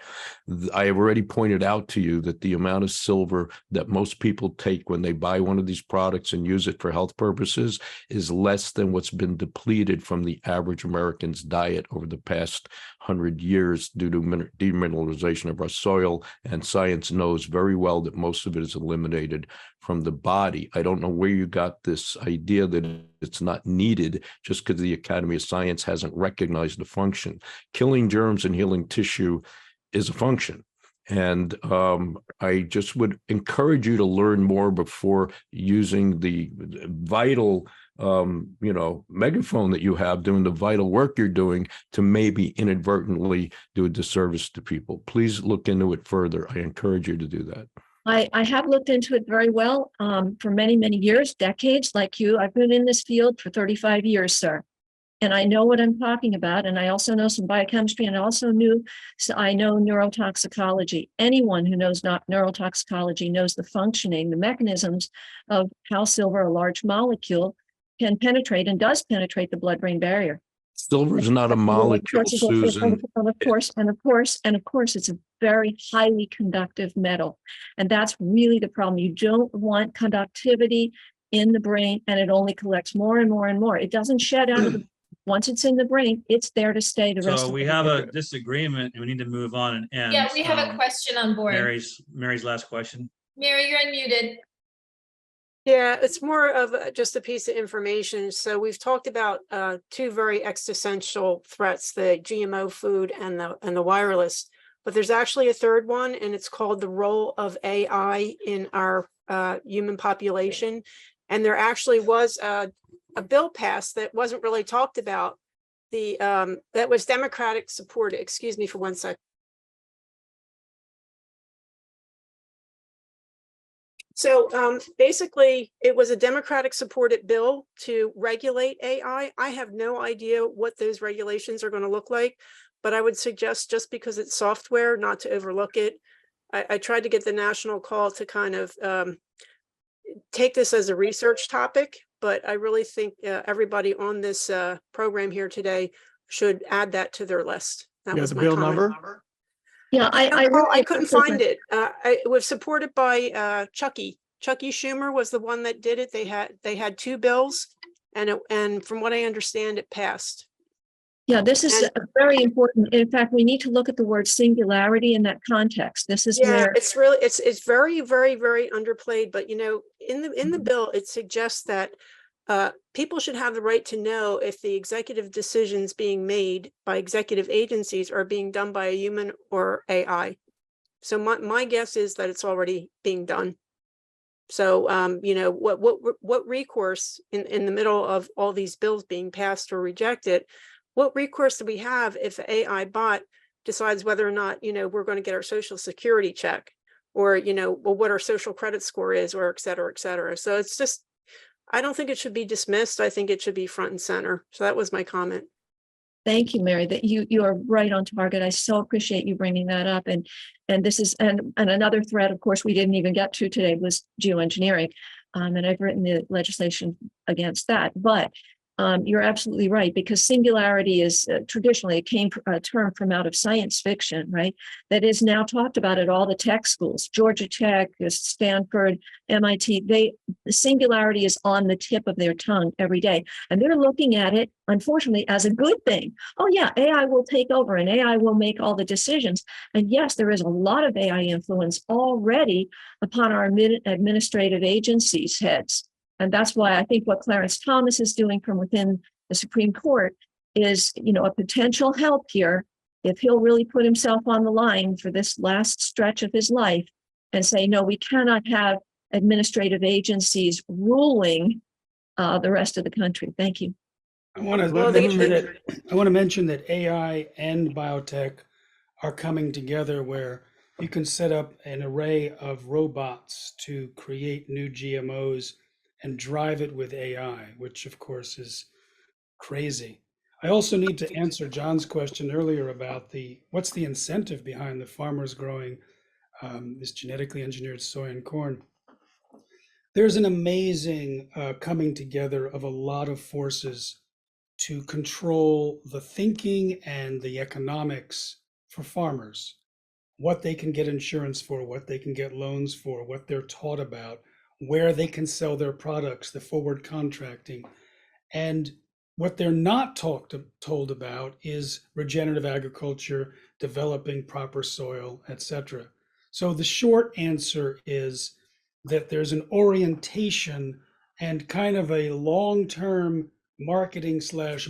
I have already pointed out to you that the amount of silver that most people take when they buy one of these products and use it for health purposes is less than what's been depleted from the average American's diet over the past 100 years due to demineralization of our soil. And science knows very well that most of it is eliminated from the body. I don't know where you got this idea that it's not needed just because the Academy of Science hasn't recognized the function. Killing germs and healing tissue is a function. And I just would encourage you to learn more before using the vital megaphone that you have, doing the vital work you're doing, to maybe inadvertently do a disservice to people. Please look into it further. I encourage you to do that. I have looked into it very well for many, many years, decades, like you. I've been in this field for 35 years, sir. And I know what I'm talking about. And I also know some biochemistry, and I know neurotoxicology. Anyone who knows neurotoxicology knows the functioning, the mechanisms of how silver, a large molecule, can penetrate and does penetrate the blood-brain barrier. Silver is not a molecule, Susan. And of course, it's a very highly conductive metal. And that's really the problem. You don't want conductivity in the brain, and it only collects more and more and more. It doesn't shed out of the once it's in the brain, it's there to stay the rest of the day. So we have a disagreement and we need to move on and end. Yeah, we have a question on board. Mary's last question. Mary, you're unmuted. Yeah, it's more of just a piece of information. So we've talked about 2 very existential threats, the GMO food and the wireless, but there's actually a third one, and it's called the role of AI in our human population. And there actually was a bill passed that wasn't really talked about. That was Democratic supported. Excuse me for 1 second. So basically, it was a Democratic supported bill to regulate AI. I have no idea what those regulations are going to look like, but I would suggest, just because it's software, not to overlook it. I tried to get the national call to kind of take this as a research topic, but I really think everybody on this program here today should add that to their list. Yeah, was the my bill comment. number? Yeah, I couldn't find it. It was supported by Chucky Schumer was the one that did it. They had two bills, and from what I understand, it passed. Yeah, this is And- very important. In fact, we need to look at the word singularity in that context. This is Yeah, where it's really it's very, very, very underplayed. But you know, in the bill, it suggests that people should have the right to know if the executive decisions being made by executive agencies are being done by a human or AI. So my guess is that it's already being done. So you know, what recourse in the middle of all these bills being passed or rejected, what recourse do we have if an AI bot decides whether or not, you know, we're going to get our social security check, or, you know, well, what our social credit score is, or et cetera, et cetera. So it's just, I don't think it should be dismissed. I think it should be front and center. So that was my comment. Thank you, Mary, that you are right on target. I so appreciate you bringing that up. And this is, and another thread, of course, we didn't even get to today was geoengineering. And I've written the legislation against that. But you're absolutely right, because singularity is traditionally a term from out of science fiction, right? That is now talked about at all the tech schools, Georgia Tech, Stanford, MIT. The singularity is on the tip of their tongue every day. And they're looking at it, unfortunately, as a good thing. Oh yeah, AI will take over and AI will make all the decisions. And yes, there is a lot of AI influence already upon our administrative agencies' heads. And that's why I think what Clarence Thomas is doing from within the Supreme Court is, you know, a potential help here if he'll really put himself on the line for this last stretch of his life and say, no, we cannot have administrative agencies ruling the rest of the country. Thank you. I want to mention that AI and biotech are coming together where you can set up an array of robots to create new GMOs and drive it with AI, which of course is crazy. I also need to answer John's question earlier about what's the incentive behind the farmers growing this genetically engineered soy and corn. There's an amazing coming together of a lot of forces to control the thinking and the economics for farmers, what they can get insurance for, what they can get loans for, what they're taught about, where they can sell their products, the forward contracting. And what they're not told about is regenerative agriculture, developing proper soil, etc. So the short answer is that there's an orientation and kind of a long-term marketing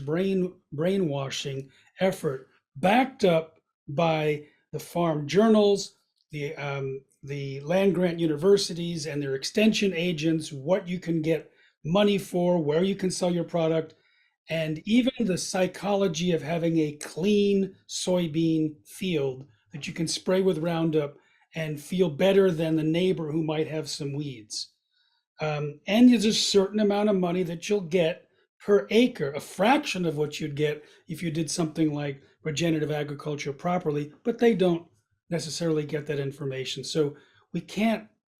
/ brainwashing effort backed up by the farm journals, the land grant universities and their extension agents, what you can get money for, where you can sell your product, and even the psychology of having a clean soybean field that you can spray with Roundup and feel better than the neighbor who might have some weeds. And there's a certain amount of money that you'll get per acre, a fraction of what you'd get if you did something like regenerative agriculture properly, but they don't necessarily get that information. So we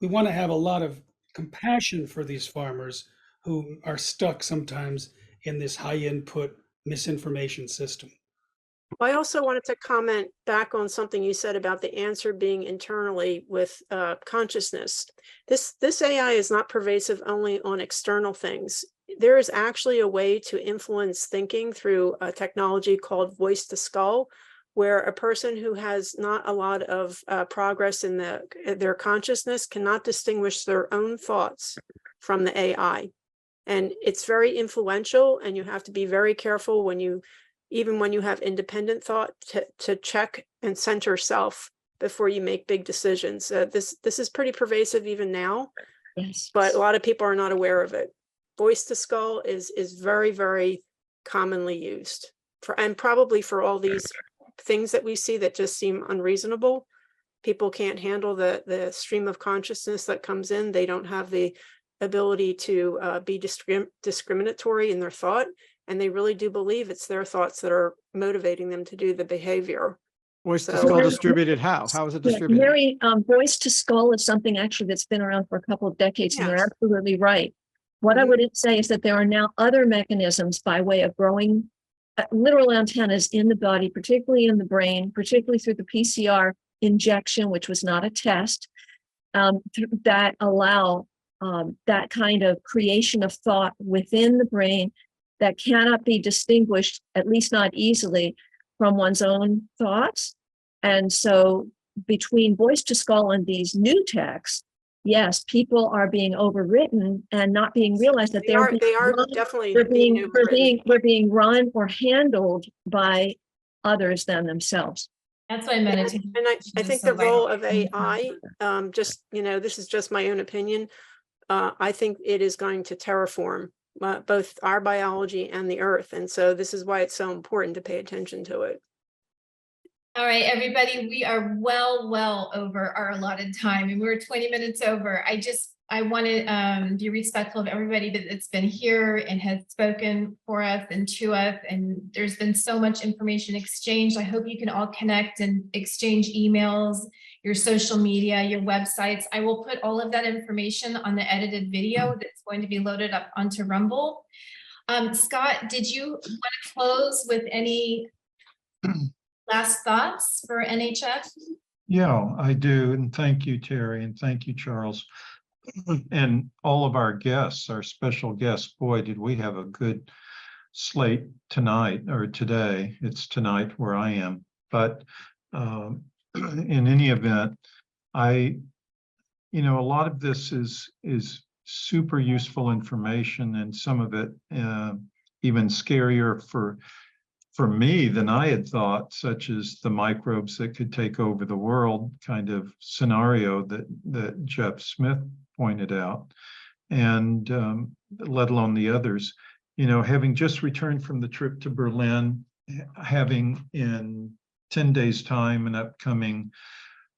want to have a lot of compassion for these farmers who are stuck sometimes in this high input misinformation system. I also wanted to comment back on something you said about the answer being internally with consciousness. This AI is not pervasive only on external things. There is actually a way to influence thinking through a technology called voice to skull, where a person who has not a lot of progress in their consciousness cannot distinguish their own thoughts from the AI. And it's very influential, and you have to be very careful even when you have independent thought to check and center self before you make big decisions. This is pretty pervasive even now, Yes, but a lot of people are not aware of it. Voice to skull is very, very commonly used and probably for all these things that we see that just seem unreasonable. People can't handle the stream of consciousness that comes in. They don't have the ability to be discriminatory in their thought, and they really do believe it's their thoughts that are motivating them to do the behavior. Voice to skull distributed how? How is it distributed? Mary, voice to skull is something actually that's been around for a couple of decades, and you're absolutely right. What I would say is that there are now other mechanisms by way of growing literal antennas in the body, particularly in the brain, particularly through the PCR injection, which was not a test, that allow that kind of creation of thought within the brain that cannot be distinguished, at least not easily, from one's own thoughts. And so between voice to skull and these new texts, yes, people are being overwritten and not being realized that They are definitely we're being run or handled by others than themselves. That's why meditation. And I is think so the role vital. of AI, just, this is just my own opinion. I think it is going to terraform both our biology and the earth. And so this is why it's so important to pay attention to it. All right, everybody, we are well over our allotted time, and we're 20 minutes over. I want to be respectful of everybody that's been here and has spoken for us and to us, and there's been so much information exchanged. I hope you can all connect and exchange emails, your social media, your websites. I will put all of that information on the edited video that's going to be loaded up onto Rumble. Scott, did you want to close with any last thoughts for NHF? Yeah, I do. And thank you, Terry, and thank you, Charles. And all of our guests, our special guests. Boy, did we have a good slate tonight or today. It's tonight where I am. But in any event, a lot of this is super useful information, and some of it even scarier for me than I had thought, such as the microbes that could take over the world kind of scenario that Jeff Smith pointed out, and let alone the others. Having just returned from the trip to Berlin, having in 10 days' time an upcoming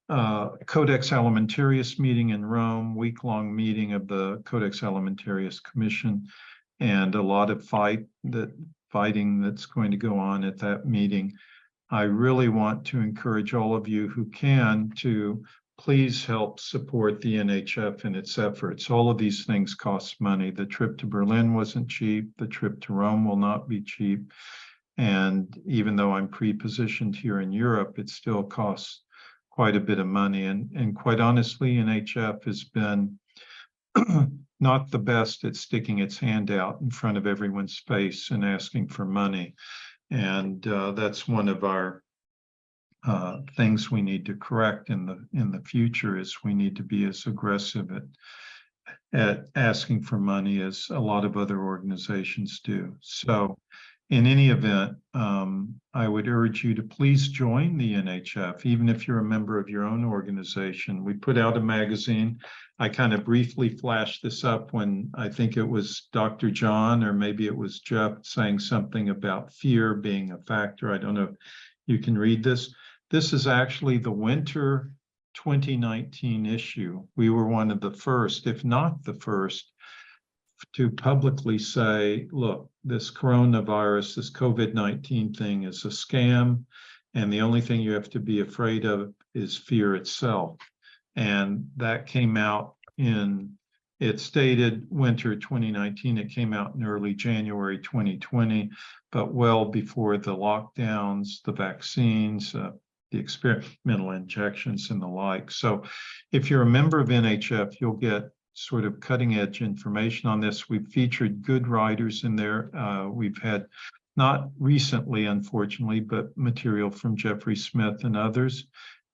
Codex Alimentarius meeting in Rome, week-long meeting of the Codex Alimentarius Commission, and a lot of fighting that's going to go on at that meeting. I really want to encourage all of you who can to please help support the NHF in its efforts. All of these things cost money. The trip to Berlin wasn't cheap. The trip to Rome will not be cheap. And even though I'm pre-positioned here in Europe, it still costs quite a bit of money. And quite honestly, NHF has been not the best at sticking its hand out in front of everyone's face and asking for money. And that's one of our things we need to correct in the future, is we need to be as aggressive at asking for money as a lot of other organizations do. So in any event, I would urge you to please join the NHF, even if you're a member of your own organization. We put out a magazine. I kind of briefly flashed this up when I think it was Dr. John, or maybe it was Jeff, saying something about fear being a factor. I don't know if you can read this. This is actually the winter 2019 issue. We were one of the first, if not the first, to publicly say, look, this coronavirus, this COVID-19 thing is a scam, and the only thing you have to be afraid of is fear itself. And that came out it stated winter 2019, it came out in early January 2020, but well before the lockdowns, the vaccines, the experimental injections and the like. So if you're a member of NHF, you'll get sort of cutting edge information on this. We've featured good writers in there. We've had, not recently, unfortunately, but material from Jeffrey Smith and others.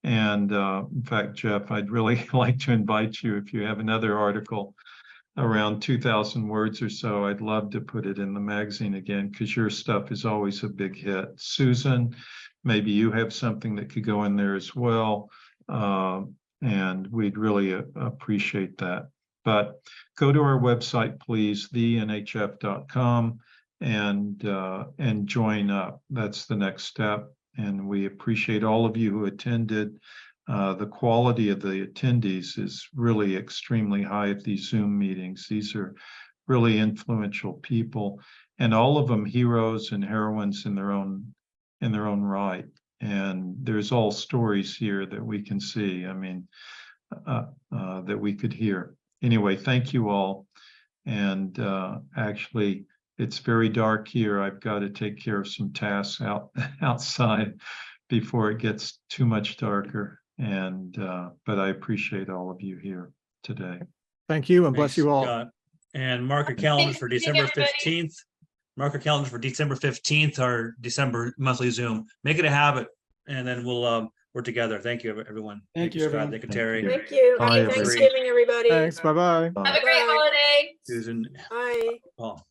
And in fact, Jeff, I'd really like to invite you, if you have another article around 2,000 words or so, I'd love to put it in the magazine again, because your stuff is always a big hit. Susan, maybe you have something that could go in there as well. And we'd really appreciate that. But go to our website, please, thenhf.com, and join up. That's the next step. And we appreciate all of you who attended. The quality of the attendees is really extremely high at these Zoom meetings. These are really influential people, and all of them heroes and heroines in their own right. And there's all stories here that we can see. I mean, that we could hear. Anyway, thank you all. And actually, it's very dark here. I've got to take care of some tasks outside before it gets too much darker. And but I appreciate all of you here today. Thank you and bless Thanks, you all. Scott. And mark your calendars for Thanks for December meeting, everybody. 15th. Mark your calendars for December 15th, our December monthly Zoom. Make it a habit, and then we'll work together. Thank you, everyone. Thank you, Scott. everyone. Thank you, Thank Terry. you. Thank you. Bye, Happy everybody. Thanksgiving, everybody. Thanks. Bye-bye. Have a great Bye. holiday. Susan, Bye. Paul.